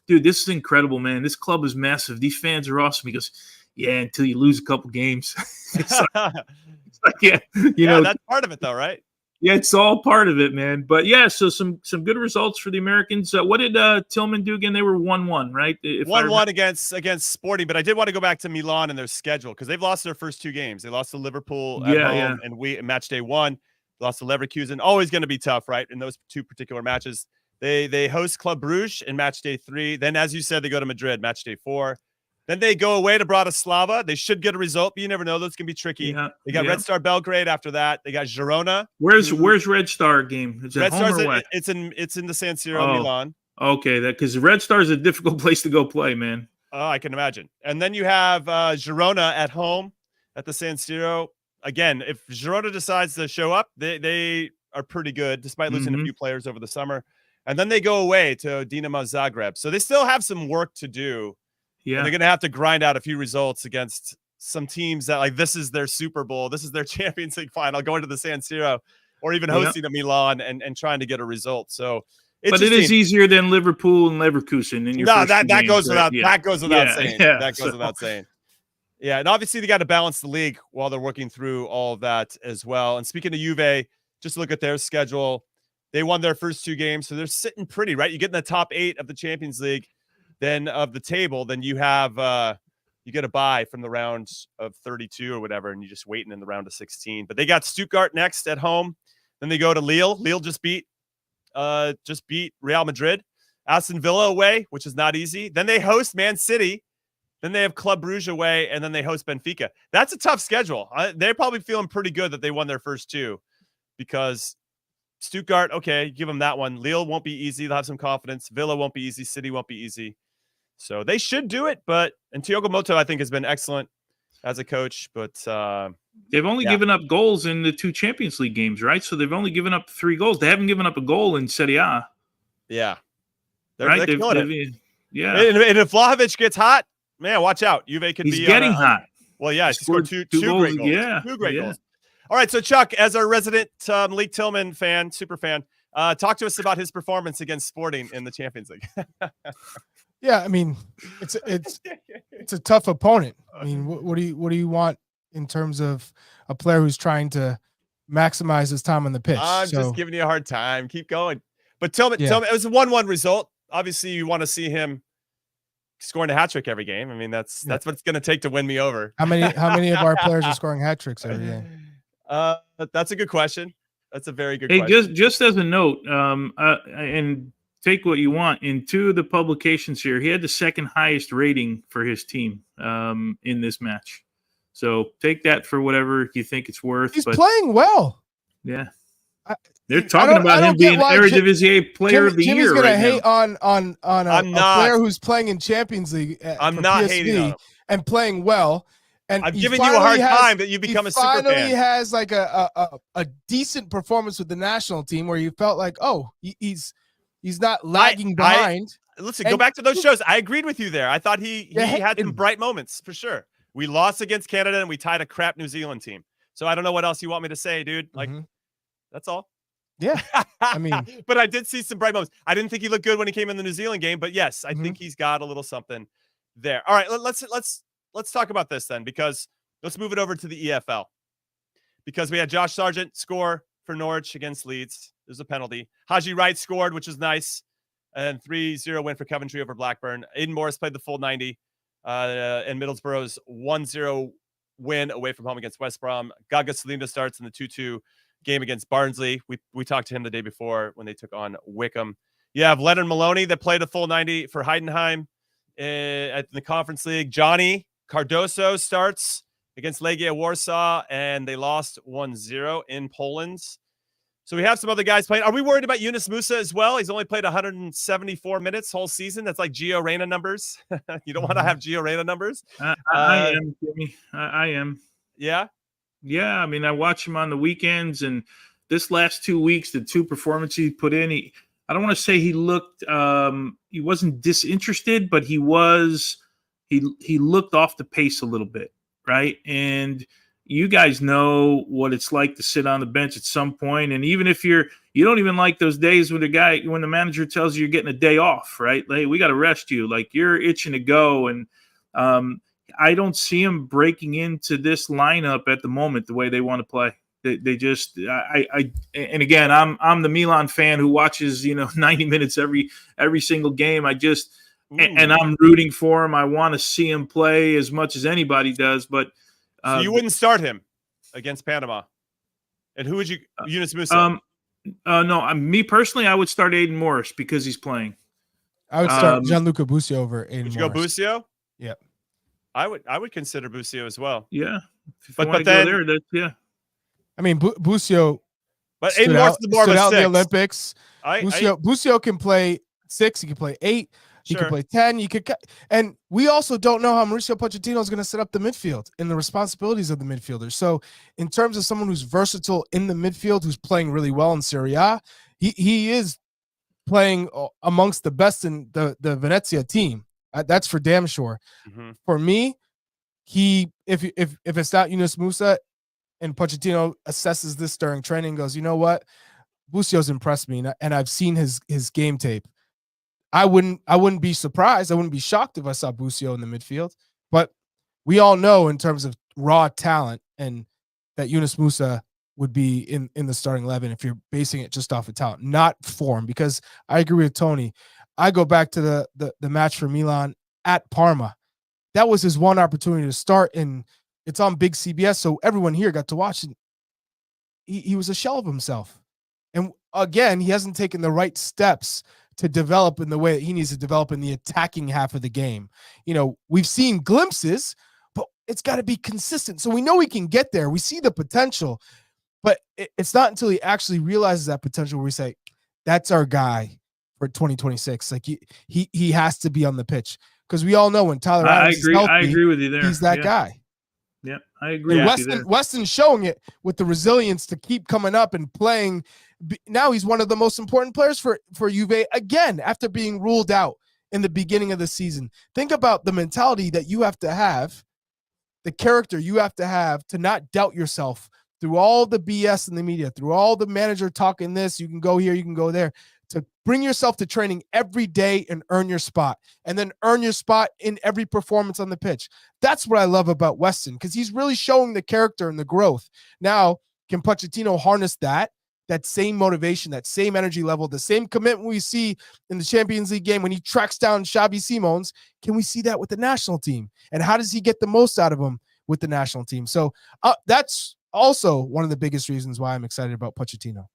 Speaker 4: dude, this is incredible, man. This club is massive. These fans are awesome. He goes, yeah, until you lose a couple games. it's like,
Speaker 1: that's part of it though, right?
Speaker 4: Yeah, it's all part of it, man. But yeah, so some good results for the Americans. What did Tillman do again? They were 1-1, right?
Speaker 1: 1-1 against Sporting. But I did want to go back to Milan and their schedule because they've lost their first 2 games. They lost to Liverpool at home, and we match day 1 lost to Leverkusen. Always going to be tough, right? In those 2 particular matches, they host Club Brugge in match day 3. Then, as you said, they go to Madrid match day 4. Then they go away to Bratislava. They should get a result, but you never know. Those can be tricky. Yeah, they got Red Star Belgrade after that. They got Girona.
Speaker 4: Where's Red Star game? Is it Red home or what?
Speaker 1: It's in the San Siro, Milan.
Speaker 4: Okay, because Red Star is a difficult place to go play, man.
Speaker 1: Oh, I can imagine. And then you have Girona at home at the San Siro. Again, if Girona decides to show up, they are pretty good, despite losing a few players over the summer. And then they go away to Dinamo Zagreb. So they still have some work to do. Yeah, and they're going to have to grind out a few results against some teams that, like, this is their Super Bowl, this is their Champions League final, going to the San Siro, or even hosting a Milan and trying to get a result. So,
Speaker 4: but it is easier than Liverpool and Leverkusen. In your
Speaker 1: that goes without saying. That goes without saying. Yeah, and obviously they got to balance the league while they're working through all of that as well. And speaking of Juve, just look at their schedule. They won their first 2 games, so they're sitting pretty, right? You get in the top 8 of the Champions League. Then of the table, then you have you get a bye from the round of 32 or whatever, and you're just waiting in the round of 16. But they got Stuttgart next at home. Then they go to Lille. Lille just beat Real Madrid. Aston Villa away, which is not easy. Then they host Man City. Then they have Club Brugge away, and then they host Benfica. That's a tough schedule. They're probably feeling pretty good that they won their first two, because Stuttgart, okay, give them that one. Lille won't be easy. They'll have some confidence. Villa won't be easy. City won't be easy. So they should do it. And Thiago Motta, I think, has been excellent as a coach. But
Speaker 4: they've only given up goals in the 2 Champions League games, right? So they've only given up 3 goals. They haven't given up a goal in Serie A.
Speaker 1: Yeah.
Speaker 4: They're
Speaker 1: killing it.
Speaker 4: Yeah.
Speaker 1: And if Vlahovic gets hot, man, watch out. Juve could be
Speaker 4: getting hot.
Speaker 1: Well, yeah, he scored two
Speaker 4: goals,
Speaker 1: great goals.
Speaker 4: Yeah.
Speaker 1: 2 great goals. All right, so Chuck, as our resident Malik Tillman fan, super fan, talk to us about his performance against Sporting in the Champions League.
Speaker 2: Yeah, I mean, it's a tough opponent. I mean, what do you want in terms of a player who's trying to maximize his time on the pitch?
Speaker 1: I'm just giving you a hard time. Keep going. But tell me, it was a 1-1 result. Obviously, you want to see him scoring a hat trick every game. I mean, that's what it's going to take to win me over.
Speaker 2: How many of our players are scoring hat tricks every game?
Speaker 1: That's a good question. That's a very good question.
Speaker 4: Hey, just as a note, and take what you want. In 2 of the publications here, he had the 2nd highest rating for his team in this match. So take that for whatever you think it's worth.
Speaker 2: He's playing well.
Speaker 4: Yeah. They're talking about him being Eredivisie Player of the Year.
Speaker 2: Jimmy's going to hate
Speaker 4: now.
Speaker 2: on a player who's playing in Champions League.
Speaker 1: I'm not hating on him.
Speaker 2: And playing well. And
Speaker 1: I've given you a hard time that you become a super fan.
Speaker 2: He finally has like a decent performance with the national team where you felt like, oh, he's not lagging behind.
Speaker 1: Listen, go back to those shows. I agreed with you there. I thought he had some bright moments for sure. We lost against Canada and we tied a crap New Zealand team. So I don't know what else you want me to say, dude. Like, that's all.
Speaker 2: Yeah, I mean,
Speaker 1: but I did see some bright moments. I didn't think he looked good when he came in the New Zealand game, but yes, I think he's got a little something there. All right, let's talk about this then, because let's move it over to the EFL, because we had Josh Sargent score for Norwich against Leeds. There's a penalty. Haji Wright scored, which is nice, and 3-0 win for Coventry over Blackburn. Aiden Morris played the full 90, and Middlesbrough's 1-0 win away from home against West Brom. Gaga Saliba starts in the 2-2 game against Barnsley. We talked to him the day before when they took on Wickham. You have Leonard Maloney that played a full 90 for Heidenheim at the Conference League. Johnny Cardoso starts against Legia Warsaw, and they lost 1-0 in Poland. So we have some other guys playing. Are we worried about Yunus Musah as well? He's only played 174 minutes whole season. That's like Gio Reyna numbers. You don't want to have Gio Reyna numbers.
Speaker 4: I am, Jimmy. I am.
Speaker 1: Yeah?
Speaker 4: Yeah, I mean, I watch him on the weekends, and this last 2 weeks, the 2 performances he put in, I don't want to say he looked he wasn't disinterested, but he looked off the pace a little bit, right? And you guys know what it's like to sit on the bench at some point, and even if you don't even like those days when the manager tells you you're getting a day off, right? Like, we got to rest you, like you're itching to go, and I don't see him breaking into this lineup at the moment the way they want to play. They just and again, I'm the Milan fan who watches 90 minutes every single game. And I'm rooting for him. I want to see him play as much as anybody does. But
Speaker 1: so you wouldn't start him against Panama. And who would you? Yunus Musah?
Speaker 4: No, me personally, I would start Aiden Morris because he's playing.
Speaker 2: I would start Gianluca Busio over Aiden
Speaker 1: Would you
Speaker 2: Morris.
Speaker 1: go Busio?
Speaker 2: Yeah.
Speaker 1: I would consider Busio as well.
Speaker 4: Yeah.
Speaker 1: But then
Speaker 4: go there, yeah.
Speaker 2: I mean, Busio.
Speaker 1: But Aiden Morris is more of a 6.
Speaker 2: In the Olympics. Busio can play 6. He can play 8. He can play 10. And we also don't know how Mauricio Pochettino is going to set up the midfield and the responsibilities of the midfielders. So, in terms of someone who's versatile in the midfield, who's playing really well in Serie A, he is playing amongst the best in the Venezia team. That's for damn sure. For me, if it's not Yunus Musah and Pochettino assesses this during training and goes, you know what, Busio's impressed me, and I've seen his game tape. I wouldn't be surprised. I wouldn't be shocked if I saw Busio in the midfield. But we all know in terms of raw talent and that Yunus Musah would be in the starting 11 if you're basing it just off of talent, not form. Because I agree with Tony. I go back to the match for Milan at Parma. That was his one opportunity to start, and it's on big CBS, so everyone here got to watch it. He was a shell of himself. And again, he hasn't taken the right steps to develop in the way that he needs to develop in the attacking half of the game. We've seen glimpses, but it's got to be consistent. So we know he can get there. We see the potential, but it's not until he actually realizes that potential where we say, that's our guy for 2026. Like he has to be on the pitch, because we all know when Tyler Adams is healthy,
Speaker 4: I agree with you there.
Speaker 2: He's that guy.
Speaker 4: Yeah, I agree.
Speaker 2: And Weston's showing it with the resilience to keep coming up and playing. Now he's one of the most important players for Juve again after being ruled out in the beginning of the season. Think about the mentality that you have to have, the character you have to not doubt yourself through all the BS in the media, through all the manager talking this, you can go here, you can go there, to bring yourself to training every day and earn your spot, and then earn your spot in every performance on the pitch. That's what I love about Weston, because he's really showing the character and the growth. Now, can Pochettino harness that same motivation, that same energy level, the same commitment we see in the Champions League game when he tracks down Xavi Simons? Can we see that with the national team? And how does he get the most out of him with the national team? So that's also one of the biggest reasons why I'm excited about Pochettino.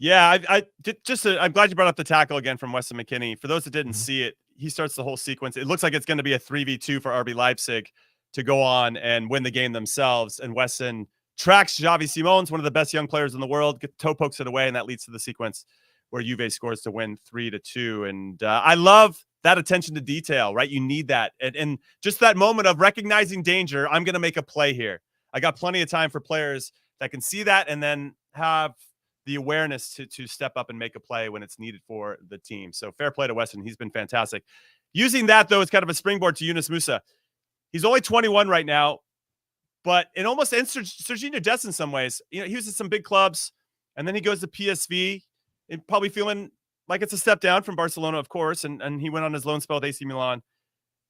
Speaker 1: Yeah, I'm glad you brought up the tackle again from Weston McKennie. For those that didn't see it, he starts the whole sequence. It looks like it's going to be a 3v2 for RB Leipzig to go on and win the game themselves. And Weston tracks Xavi Simons, one of the best young players in the world, toe pokes it away, and that leads to the sequence where Juve scores to win 3-2. And I love that attention to detail, right? You need that. And just that moment of recognizing danger, I'm going to make a play here. I got plenty of time for players that can see that and then have the awareness to step up and make a play when it's needed for the team. So fair play to Weston. He's been fantastic. Using that, though, as kind of a springboard to Yunus Musah. He's only 21 right now, but it almost ends Sergiño Dest in some ways. He was at some big clubs, and then he goes to PSV, and probably feeling like it's a step down from Barcelona, of course, and he went on his loan spell at AC Milan.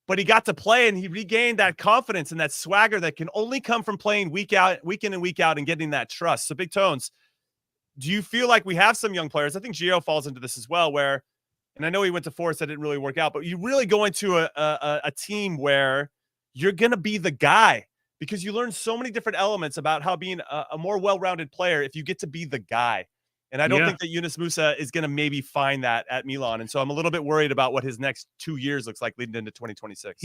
Speaker 1: But he got to play, and he regained that confidence and that swagger that can only come from playing week in and week out and getting that trust. So Big Tones, do you feel like we have some young players? I think Gio falls into this as well, where, and I know he went to Forest, that didn't really work out, but you really go into a team where you're going to be the guy, because you learn so many different elements about how being a more well-rounded player if you get to be the guy. And I don't think that Yunus Musah is going to maybe find that at Milan. And so I'm a little bit worried about what his next 2 years looks like leading into 2026.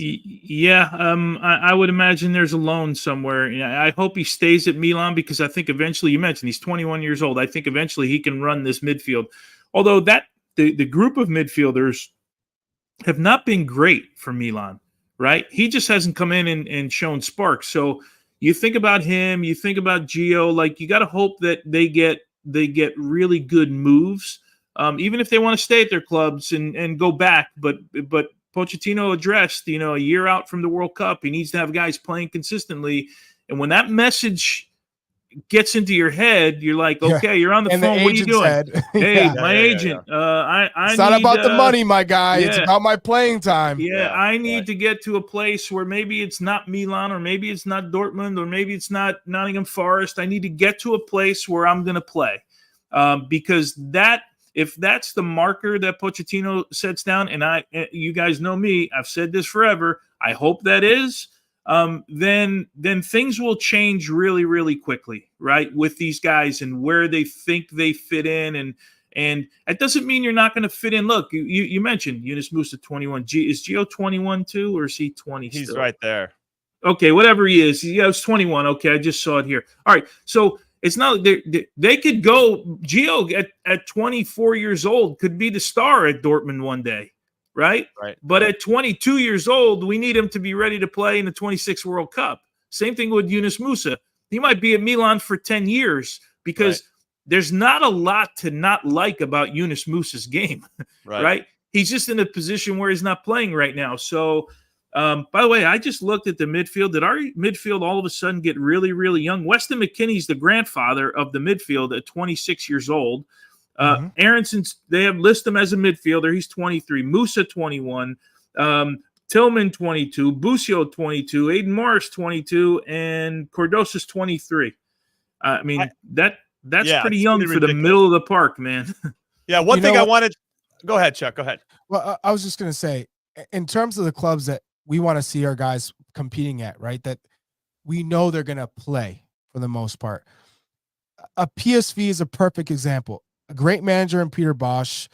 Speaker 4: I would imagine there's a loan somewhere. I hope he stays at Milan, because I think eventually, you mentioned he's 21 years old. I think eventually he can run this midfield. Although the group of midfielders have not been great for Milan, right? He just hasn't come in and shown sparks. So you think about him, you think about Gio, like you got to hope that they get really good moves, even if they want to stay at their clubs and go back. But Pochettino addressed, a year out from the World Cup, he needs to have guys playing consistently. And when that message gets into your head, you're like, okay, you're on the phone. What are you doing? Hey, my agent.
Speaker 2: It's not about the money, my guy. It's about my playing time.
Speaker 4: I need to get to a place where maybe it's not Milan, or maybe it's not Dortmund, or maybe it's not Nottingham Forest. I need to get to a place where I'm going to play, because if that's the marker that Pochettino sets down, and you guys know me, I've said this forever, I hope that is. Then things will change really, really quickly, right? With these guys and where they think they fit in. And it doesn't mean you're not going to fit in. Look, you mentioned Yunus Musah, 21. Is Gio 21 too, or is he 20 still?
Speaker 1: He's right there.
Speaker 4: Okay, whatever he is. Yeah, it's 21. Okay, I just saw it here. All right, so it's not they could go. Gio at 24 years old could be the star at Dortmund one day. Right. But at 22 years old, we need him to be ready to play in the 26 World Cup. Same thing with Yunus Musah. He might be at Milan for 10 years because there's not a lot to not like about Yunus Musah's game. Right. He's just in a position where he's not playing right now. So, by the way, I just looked at the midfield. Did our midfield all of a sudden get really, really young? Weston McKennie's the grandfather of the midfield at 26 years old. Aronson's, they have list him as a midfielder. He's 23. Musah 21. Tillman 22. Busio 22. Aiden Morris 22. And Cordosa's 23. I mean, that's pretty young for the middle of the park, man.
Speaker 1: Yeah. One thing I wanted. Go ahead, Chuck. Go ahead.
Speaker 2: Well, I was just going to say, in terms of the clubs that we want to see our guys competing at, right, that we know they're going to play for the most part. A PSV is a perfect example. A great manager in Peter Bosch.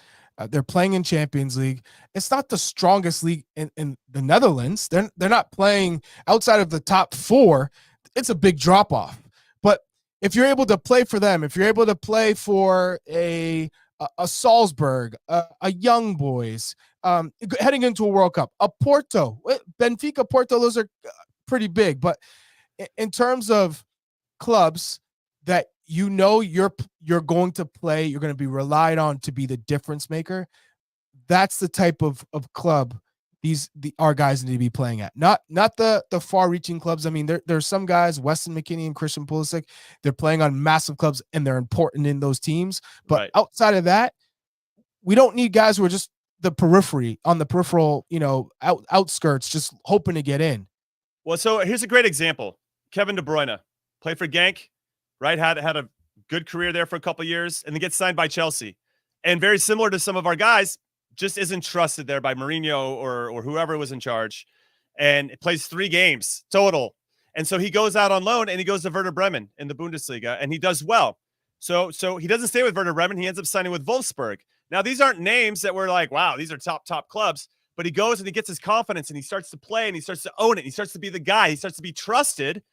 Speaker 2: They're playing in Champions League. It's not the strongest league in the Netherlands. They're not playing outside of the top 4. It's a big drop off. But if you're able to play for them, if you're able to play for a Salzburg, a Young Boys, heading into a World Cup, a Porto, Benfica, Porto, those are pretty big. But in terms of clubs that you're going to play, you're going to be relied on to be the difference maker, that's the type of club our guys need to be playing at. Not the far-reaching clubs. I mean, there's some guys, Weston McKennie and Christian Pulisic, they're playing on massive clubs and they're important in those teams. But outside of that, we don't need guys who are just the peripheral, outskirts, just hoping to get in.
Speaker 1: Well, so here's a great example. Kevin De Bruyne played for Genk, right? Had a good career there for a couple of years and then gets signed by Chelsea. And very similar to some of our guys, just isn't trusted there by Mourinho or whoever was in charge, and plays 3 games total. And so he goes out on loan and he goes to Werder Bremen in the Bundesliga and he does well. So he doesn't stay with Werder Bremen. He ends up signing with Wolfsburg. Now, these aren't names that we're like, wow, these are top clubs, but he goes and he gets his confidence and he starts to play and he starts to own it. He starts to be the guy. He starts to be trusted.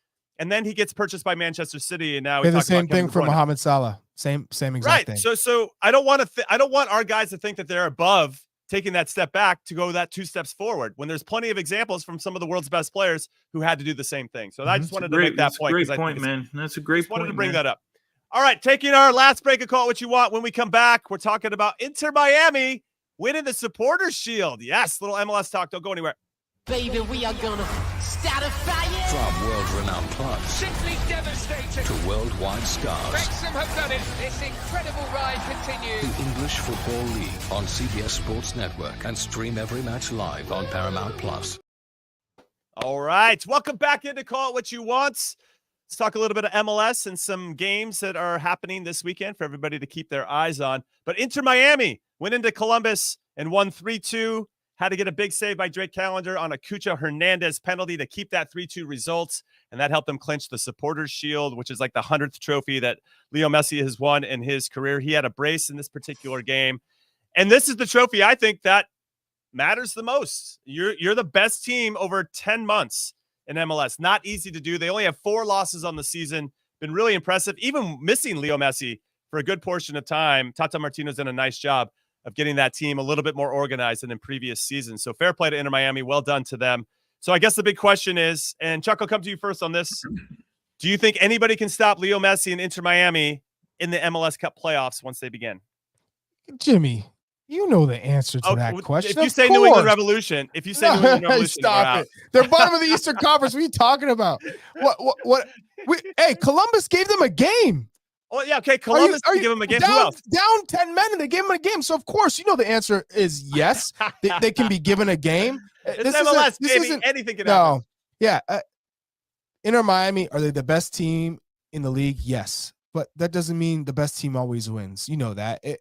Speaker 1: And then he gets purchased by Manchester City, and now we
Speaker 2: the
Speaker 1: talk
Speaker 2: same
Speaker 1: about
Speaker 2: thing for Mohamed Salah. Same exact thing.
Speaker 1: So I don't want our guys to think that they're above taking that step back to go that 2 steps forward when there's plenty of examples from some of the world's best players who had to do the same thing. So I just wanted to make that point.
Speaker 4: Great point, man. That's a great point.
Speaker 1: Wanted to bring that up. All right, taking our last break of Call It What You Want. When we come back, we're talking about Inter Miami winning the Supporters Shield. Yes, little MLS talk. Don't go anywhere.
Speaker 5: Baby, we are gonna start a fire.
Speaker 6: From world-renowned clubs
Speaker 7: simply devastating
Speaker 6: to worldwide stars,
Speaker 7: Wrexham have done it. This incredible ride continues.
Speaker 6: The English Football League on CBS Sports Network, and stream every match live on Paramount Plus.
Speaker 1: All right, welcome back into Call It What You Want. Let's talk a little bit of MLS and some games that are happening this weekend for everybody to keep their eyes on. But Inter Miami went into Columbus and won 3-2. Had to get a big save by Drake Callender on a Cucho Hernandez penalty to keep that 3-2 result, and that helped them clinch the Supporters Shield, which is like the 100th trophy that Leo Messi has won in his career. He had a brace in this particular game, and this is the trophy I think that matters the most. You're the best team over 10 months in MLS. Not easy to do. They only have 4 losses on the season. Been really impressive, even missing Leo Messi for a good portion of time. Tata Martino's done a nice job of getting that team a little bit more organized than in previous seasons. So fair play to Inter Miami. Well done to them. So I guess the big question is, and Chuck, I'll come to you first on this. Do you think anybody can stop Leo Messi and Inter Miami in the MLS Cup playoffs once they begin?
Speaker 2: Jimmy, you know the answer to that question.
Speaker 1: If you say New England Revolution, New England Revolution,
Speaker 2: stop it. They're bottom of the Eastern Conference. What are you talking about? Hey, Columbus gave them a game.
Speaker 1: Oh, yeah, okay. Columbus give them a game. Who else?
Speaker 2: Down 10 men, and they gave them a game. So, of course, you know the answer is yes. they can be given a game.
Speaker 1: It's MLS, baby. Anything can happen.
Speaker 2: Yeah. Inter Miami, are they the best team in the league? Yes. But that doesn't mean the best team always wins. You know that. It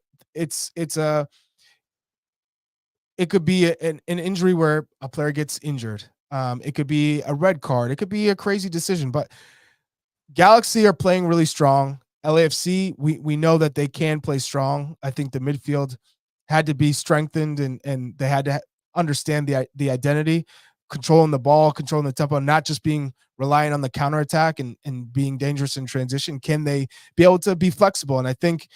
Speaker 2: could be an injury where a player gets injured. It could be a red card. It could be a crazy decision. But Galaxy are playing really strong. LAFC, we know that they can play strong. I think the midfield had to be strengthened, and they had to understand the identity, controlling the ball, controlling the tempo, not just being reliant on the counterattack and being dangerous in transition. Can they be able to be flexible? And I think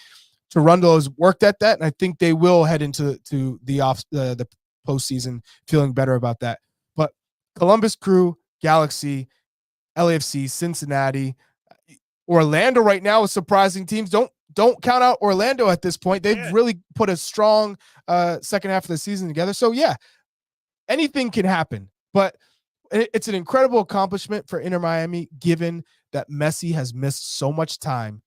Speaker 2: Toronto has worked at that, and I think they will head into the postseason feeling better about that. But Columbus Crew, Galaxy, LAFC, Cincinnati, Orlando right now is surprising teams. Don't count out Orlando at this point. They've really put a strong second half of the season together. So yeah, anything can happen. But it's an incredible accomplishment for Inter Miami, given that Messi has missed so much time.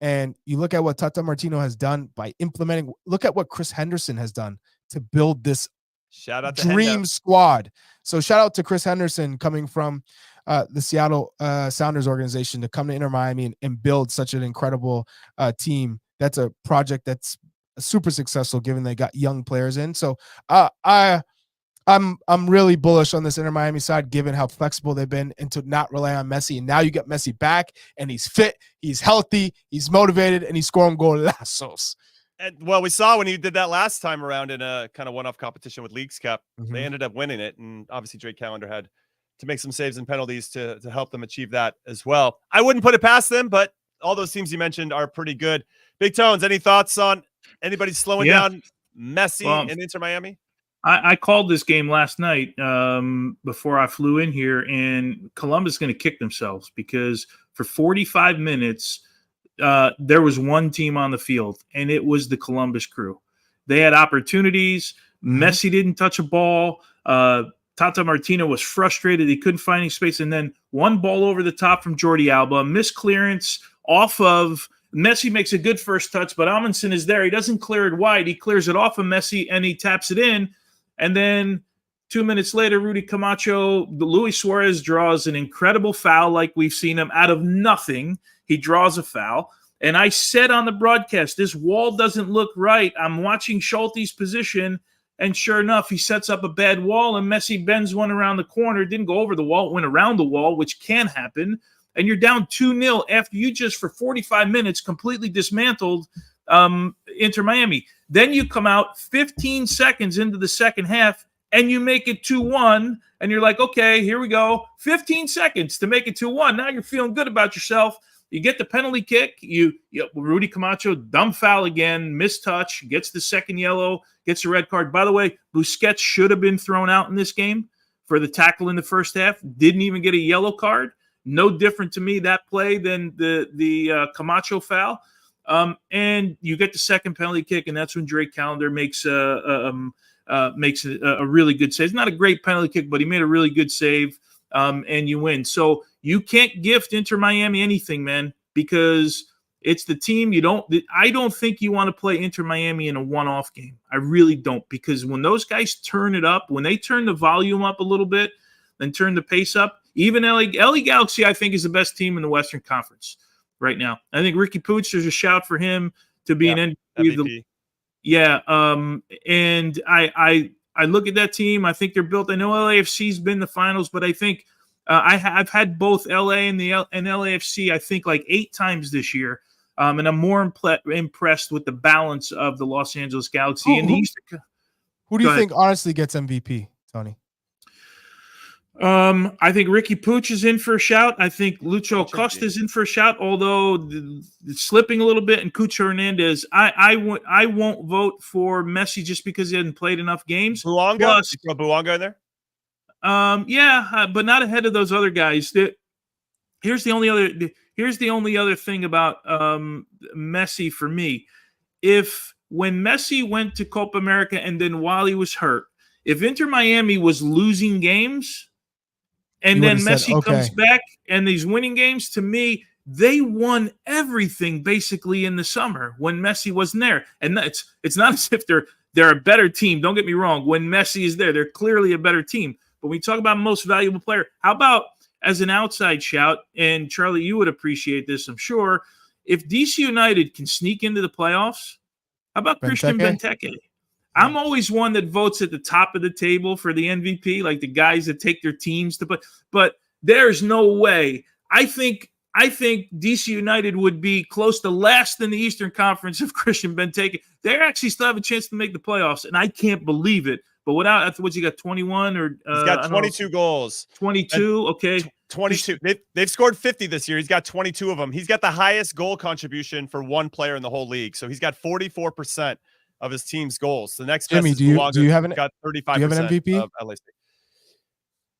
Speaker 2: And you look at what Tata Martino has done by implementing. Look at what Chris Henderson has done to build this
Speaker 1: shout out to
Speaker 2: dream squad. So shout out to Chris Henderson coming from the Seattle Sounders organization to come to Inter Miami and build such an incredible team. That's a project that's super successful given they got young players in. So I'm really bullish on this Inter Miami side, given how flexible they've been and to not rely on Messi. And now you get Messi back and he's fit, he's healthy, he's motivated, and he's scoring golazos.
Speaker 1: Well, we saw when he did that last time around in a kind of one-off competition with Leagues Cup.
Speaker 2: Mhm.
Speaker 1: They ended up winning it, and obviously Drake Callender had to make some saves and penalties to help them achieve that as well. I wouldn't put it past them, but all those teams you mentioned are pretty good. Big Tones, any thoughts on anybody slowing down Messi and Inter Miami?
Speaker 4: I called this game last night before I flew in here, and Columbus is going to kick themselves because for 45 minutes, there was one team on the field, and it was the Columbus Crew. They had opportunities. Messi didn't touch a ball. Tata Martino was frustrated. He couldn't find any space. And then one ball over the top from Jordi Alba, missed clearance off of Messi, makes a good first touch, but Amundsen is there. He doesn't clear it wide. He clears it off of Messi, and he taps it in. And then 2 minutes later, Rudy Camacho, Luis Suarez draws an incredible foul like we've seen him out of nothing. He draws a foul. And I said on the broadcast, this wall doesn't look right. I'm watching Schulte's position, and sure enough, he sets up a bad wall, and Messi bends one around the corner. Didn't go over the wall, it went around the wall, which can happen. And you're down 2-0 after you just, for 45 minutes, completely dismantled Inter Miami. Then you come out 15 seconds into the second half, and you make it 2-1, and you're like, okay, here we go. 15 seconds to make it 2-1. Now you're feeling good about yourself. You get the penalty kick. Rudy Camacho, dumb foul again, mistouch, gets the second yellow, gets a red card. By the way, Busquets should have been thrown out in this game for the tackle in the first half. Didn't even get a yellow card. No different to me, that play, than the Camacho foul. And you get the second penalty kick, and that's when Drake Callender makes a really good save. It's not a great penalty kick, but he made a really good save, and you win. So you can't gift Inter Miami anything, man, because it's the team I don't think you want to play Inter Miami in a one-off game. I really don't, because when those guys turn it up, when they turn the volume up a little bit and turn the pace up, even LA Galaxy, I think, is the best team in the Western Conference right now. I think Ricky Puig, there's a shout for him to be an MVP. And I look at that team. I think they're built. I know LAFC's been in the finals, but I think I've had both LA and LAFC, I think, like 8 times this year. And I'm more impressed with the balance of the Los Angeles Galaxy.
Speaker 2: Who do you think honestly gets MVP, Tony?
Speaker 4: I think Ricky Puig is in for a shout. I think Lucho Acosta is in for a shout, although slipping a little bit. And Cucho Hernandez, I won't vote for Messi just because he hasn't played enough games.
Speaker 1: Buonga? You throw Buonga in there?
Speaker 4: But not ahead of those other guys. Here's the only other thing about Messi for me. When Messi went to Copa America and then while he was hurt, if Inter Miami was losing games and then Messi comes back and he's winning games, to me, they won everything basically in the summer when Messi wasn't there. And it's not as if they're a better team. Don't get me wrong. When Messi is there, they're clearly a better team. But when we talk about most valuable player, how about as an outside shout, and Charlie, you would appreciate this, I'm sure, if DC United can sneak into the playoffs, how about Christian Benteke? I'm always one that votes at the top of the table for the MVP, like the guys that take their teams to play. But there's no way. I think DC United would be close to last in the Eastern Conference if Christian Benteke. They actually still have a chance to make the playoffs, and I can't believe it. But without, what's he got, 21 or
Speaker 1: he's got 22 goals.
Speaker 4: 22, okay.
Speaker 1: 22. They've scored 50 this year. He's got 22 of them. He's got the highest goal contribution for one player in the whole league. So he's got 44% of his team's goals. The next
Speaker 2: Jimmy, do you have an
Speaker 1: MVP of LAC.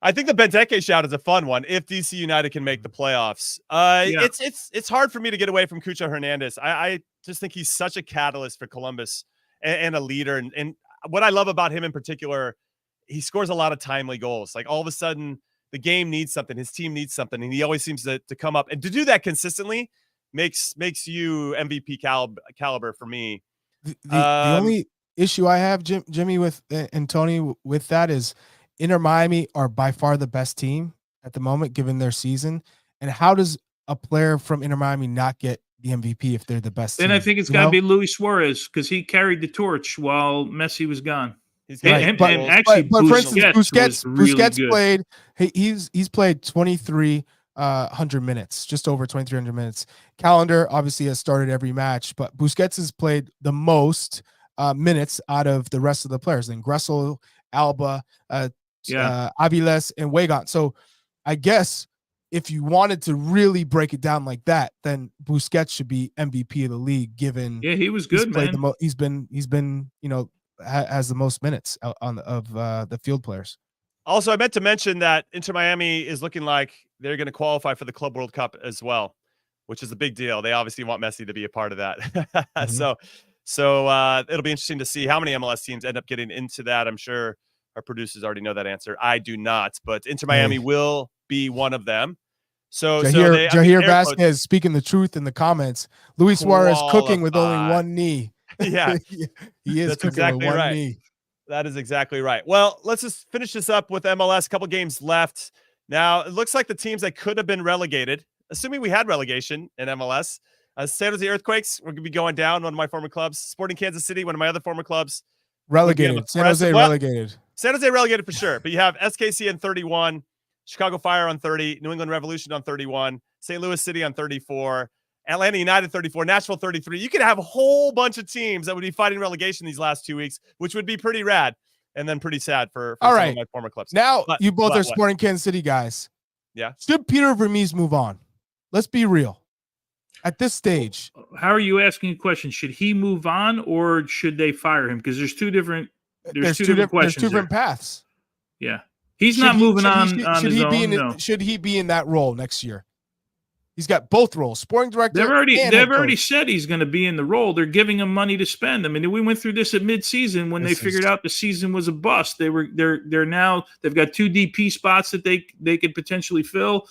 Speaker 1: I think the Benteke shout is a fun one if DC United can make the playoffs. It's hard for me to get away from Cucho Hernandez. I just think he's such a catalyst for Columbus and a leader. And what I love about him in particular, he scores a lot of timely goals. Like all of a sudden the game needs something, his team needs something, and he always seems to come up. And to do that consistently makes you MVP caliber for me.
Speaker 2: The only issue I have, Jimmy, with and Tony, with that is Inter Miami are by far the best team at the moment, given their season. And how does a player from Inter Miami not get the MVP if they're the best team?
Speaker 4: Then I think it's got to be Luis Suarez because he carried the torch while Messi was gone.
Speaker 2: But for instance, Busquets played. He's played 23 100 minutes, just over 2,300 minutes. Calendar obviously has started every match, but Busquets has played the most minutes out of the rest of the players. Then Gressel, Alba, Aviles, and Weigand. So I guess if you wanted to really break it down like that, then Busquets should be MVP of the league, given
Speaker 4: he was good, man.
Speaker 2: He's been has the most minutes of the field players.
Speaker 1: Also, I meant to mention that Inter Miami is looking like they're going to qualify for the Club World Cup as well, which is a big deal. They obviously want Messi to be a part of that. So it'll be interesting to see how many MLS teams end up getting into that. I'm sure our producers already know that answer. I do not, but Inter Miami will be one of them. So
Speaker 2: Jair Vasquez speaking the truth in the comments. Luis Suarez cooking with only one knee.
Speaker 1: Yeah,
Speaker 2: he is
Speaker 1: That's
Speaker 2: cooking
Speaker 1: exactly
Speaker 2: with one
Speaker 1: right.
Speaker 2: knee.
Speaker 1: That is exactly right. Well, let's just finish this up with MLS. A couple games left. Now, it looks like the teams that could have been relegated, assuming we had relegation in MLS, San Jose Earthquakes, we're going to be going down, one of my former clubs. Sporting Kansas City, one of my other former clubs.
Speaker 2: Relegated. San Jose relegated.
Speaker 1: San Jose relegated for sure. But you have SKC on 31, Chicago Fire on 30, New England Revolution on 31, St. Louis City on 34, Atlanta United 34, Nashville 33. You could have a whole bunch of teams that would be fighting relegation these last 2 weeks, which would be pretty rad and then pretty sad for some of my former clubs.
Speaker 2: Now, you both are Sporting Kansas City guys.
Speaker 1: Yeah.
Speaker 2: Should Peter Vermes move on? Let's be real. At this stage.
Speaker 4: How are you asking a question? Should he move on or should they fire him? Because there's two different questions.
Speaker 2: There's two different paths.
Speaker 4: Yeah. He's not moving on his own.
Speaker 2: Should he be in that role next year? He's got both roles, sporting director.
Speaker 4: They've already said he's going to be in the role. They're giving him money to spend. I mean, we went through this at midseason when they figured out the season was a bust. They're now they've got 2 DP spots that they could potentially fill.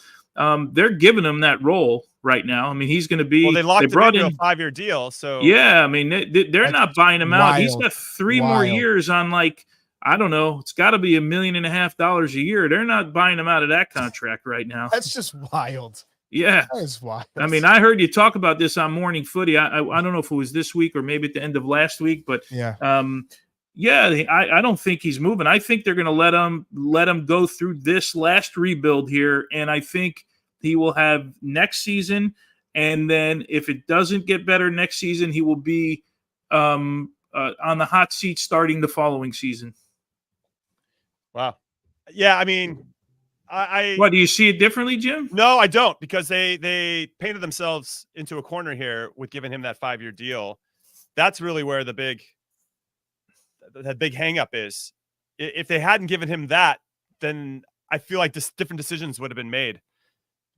Speaker 4: They're giving him that role right now. I mean, he's going to be.
Speaker 1: Well, they locked him into a 5-year deal. So
Speaker 4: yeah, I mean, they're not buying him out. He's got 3 more years on I don't know. It's got to be $1.5 million a year. They're not buying him out of that contract right now.
Speaker 2: That's just wild.
Speaker 4: Yeah.
Speaker 2: That is wild.
Speaker 4: I mean, I heard you talk about this on Morning Footy. I don't know if it was this week or maybe at the end of last week, but I don't think he's moving. I think they're going to let him go through this last rebuild here, and I think he will have next season. And then if it doesn't get better next season, he will be on the hot seat starting the following season.
Speaker 1: Wow. Yeah, I mean,
Speaker 4: What, do you see it differently, Jim?
Speaker 1: No, I don't, because they painted themselves into a corner here with giving him that 5-year deal. That's really where the big hang up is. If they hadn't given him that, then I feel like different decisions would have been made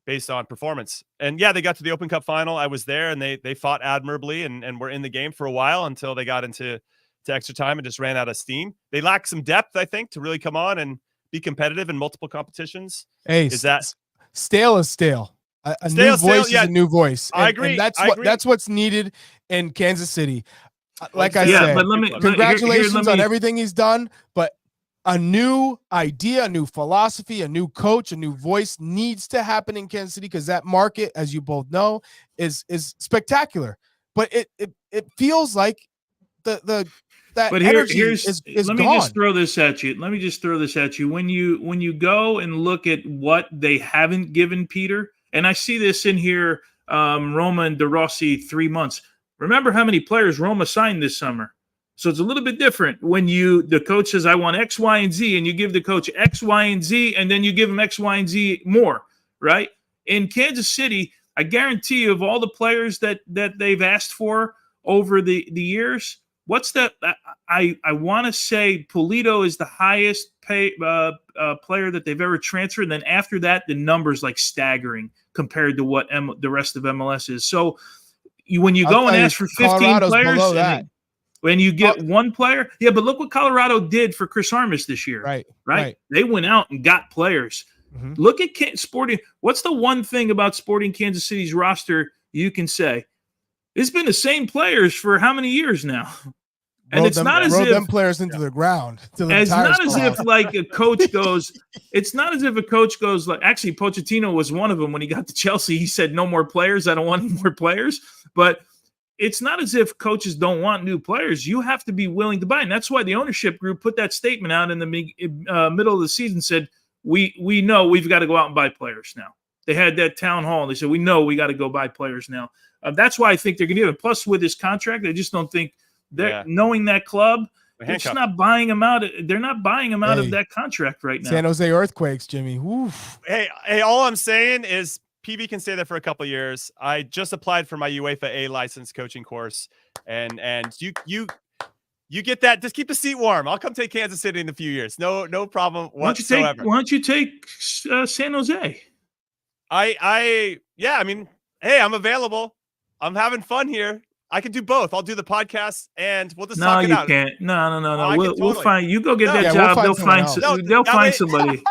Speaker 1: based on performance. And yeah, they got to the Open Cup final. I was there, and they fought admirably and were in the game for a while until they got into extra time and just ran out of steam. They lack some depth, I think, to really come on and be competitive in multiple competitions.
Speaker 2: Hey,
Speaker 1: is that
Speaker 2: stale is stale. A new voice is a new voice.
Speaker 1: I agree.
Speaker 2: And that's what's needed in Kansas City. Like I said,
Speaker 4: but
Speaker 2: congratulations on everything he's done. But a new idea, a new philosophy, a new coach, a new voice needs to happen in Kansas City, because that market, as you both know, is spectacular. But it feels like that energy is
Speaker 4: let me
Speaker 2: gone.
Speaker 4: just throw this at you. When you go and look at what they haven't given Peter, and I see this in here, Roma and De Rossi 3 months. Remember how many players Roma signed this summer? So it's a little bit different when the coach says, I want X, Y, and Z, and you give the coach X, Y, and Z, and then you give him X, Y, and Z more, right? In Kansas City, I guarantee you, of all the players that they've asked for over the years, what's that? I want to say Pulido is the highest pay player that they've ever transferred. And then after that, the number's staggering compared to what the rest of MLS is. So when you go and ask for 15
Speaker 2: Colorado's
Speaker 4: players, when you get one player, but look what Colorado did for Chris Armas this year. Right. They went out and got players. Mm-hmm. Look at Sporting. What's the one thing about Sporting Kansas City's roster you can say? It's been the same players for how many years now? And it's not as if
Speaker 2: them players into the ground.
Speaker 4: It's not as if a coach goes. It's not as if a coach goes actually, Pochettino was one of them when he got to Chelsea. He said, "No more players. I don't want any more players." But it's not as if coaches don't want new players. You have to be willing to buy, and that's why the ownership group put that statement out in the middle of the season. Said, "We know we've got to go out and buy players now." They had that town hall. And they said, we know we got to go buy players now. That's why I think they're going to give it. Plus, with his contract, I just don't think that knowing that club, they're just not buying him out. They're not buying him out of that contract right now.
Speaker 2: San Jose Earthquakes, Jimmy. Oof.
Speaker 1: Hey, all I'm saying is PV can stay there for a couple of years. I just applied for my UEFA A license coaching course, and you get that. Just keep the seat warm. I'll come take Kansas City in a few years. No problem whatsoever.
Speaker 4: Why don't you take San Jose?
Speaker 1: I mean, hey, I'm available. I'm having fun here. I can do both. I'll do the podcast and we'll just talk it out.
Speaker 4: No, you can't. No.
Speaker 1: We'll
Speaker 4: We'll find. You go get that job. They'll find somebody.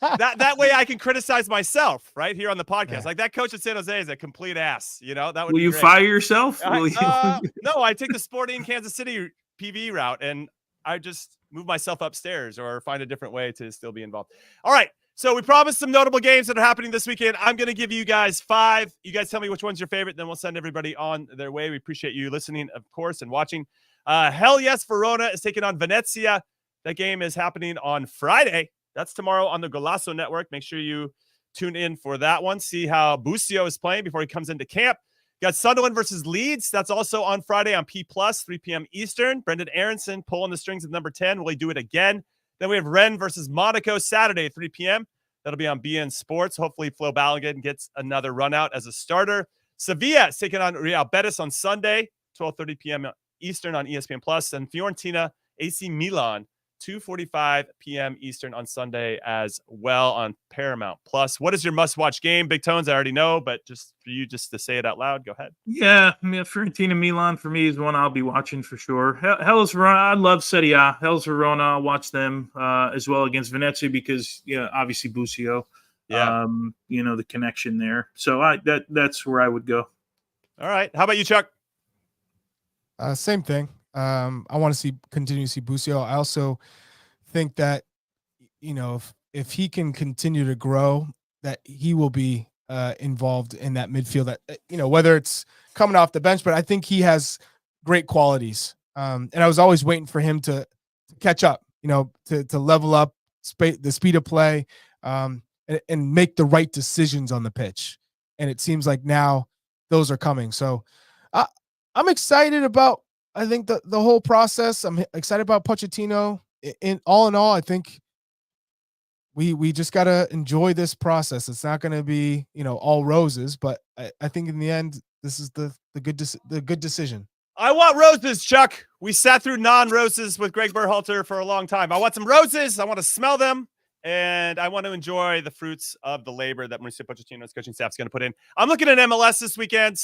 Speaker 1: That way I can criticize myself right here on the podcast. Like that coach at San Jose is a complete ass. That would.
Speaker 4: Will you fire yourself?
Speaker 1: No, I take the Sporting Kansas City PV route and I just move myself upstairs or find a different way to still be involved. All right. So we promised some notable games that are happening this weekend. I'm going to give you guys 5. You guys tell me which one's your favorite. Then we'll send everybody on their way. We appreciate you listening, of course, and watching. Hell yes, Verona is taking on Venezia. That game is happening on Friday. That's tomorrow on the Golazo Network. Make sure you tune in for that one. See how Busio is playing before he comes into camp. Got Sunderland versus Leeds. That's also on Friday on P+, 3 p.m. Eastern. Brendan Aronson pulling the strings at number 10. Will he do it again? Then we have Rennes versus Monaco Saturday, 3 p.m. That'll be on BN Sports. Hopefully, Flo Balogun gets another run out as a starter. Sevilla is taking on Real Betis on Sunday, 12:30 p.m. Eastern on ESPN+. And Fiorentina, AC Milan, 2:45 p.m. Eastern on Sunday as well on Paramount+. What is your must-watch game? Big Tones, I already know, but just for you just to say it out loud, go ahead.
Speaker 4: Yeah, Fiorentina Milan for me is one I'll be watching for sure. Hellas Verona, I love Serie A. Hellas Verona, I'll watch them as well against Venezia because, obviously Busio.
Speaker 1: Yeah.
Speaker 4: The connection there. So that's where I would go. All
Speaker 1: right. How about you, Chuck?
Speaker 2: Same thing. I want to continue to see Busio. I also think that, if he can continue to grow, that he will be involved in that midfield. That whether it's coming off the bench, but I think he has great qualities. And I was always waiting for him to catch up, to level up the speed of play, and make the right decisions on the pitch. And it seems like now those are coming. So I'm excited about. I think the whole process. I'm excited about Pochettino. In all, I think we just gotta enjoy this process. It's not gonna be all roses, but I think in the end, this is the good decision.
Speaker 1: I want roses, Chuck. We sat through non-roses with Greg Berhalter for a long time. I want some roses. I want to smell them, and I want to enjoy the fruits of the labor that Mauricio Pochettino's coaching staff is going to put in. I'm looking at MLS this weekend.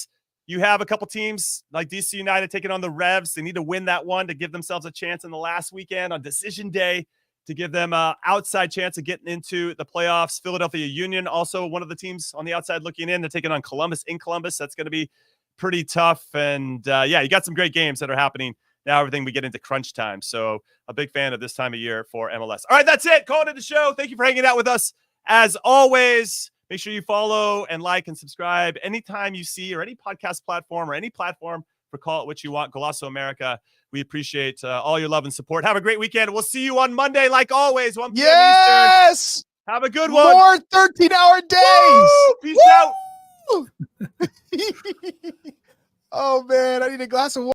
Speaker 1: You have a couple teams like DC United taking on the Revs. They need to win that one to give themselves a chance in the last weekend on decision day to give them an outside chance of getting into the playoffs. Philadelphia Union, also one of the teams on the outside looking in. They're taking on Columbus in Columbus. That's going to be pretty tough. And you got some great games that are happening now. Everything we get into crunch time. So a big fan of this time of year for MLS. All right, that's it. Calling it the show. Thank you for hanging out with us. As always, make sure you follow and like and subscribe anytime you see or any podcast platform or any platform for Call It What You Want, Golazo America. We appreciate all your love and support. Have a great weekend. We'll see you on Monday, like always, 1 p.m.
Speaker 2: Yes!
Speaker 1: Eastern. Have a good one.
Speaker 2: More 13-hour days.
Speaker 1: Woo! Peace out.
Speaker 2: Oh, man, I need a glass of water.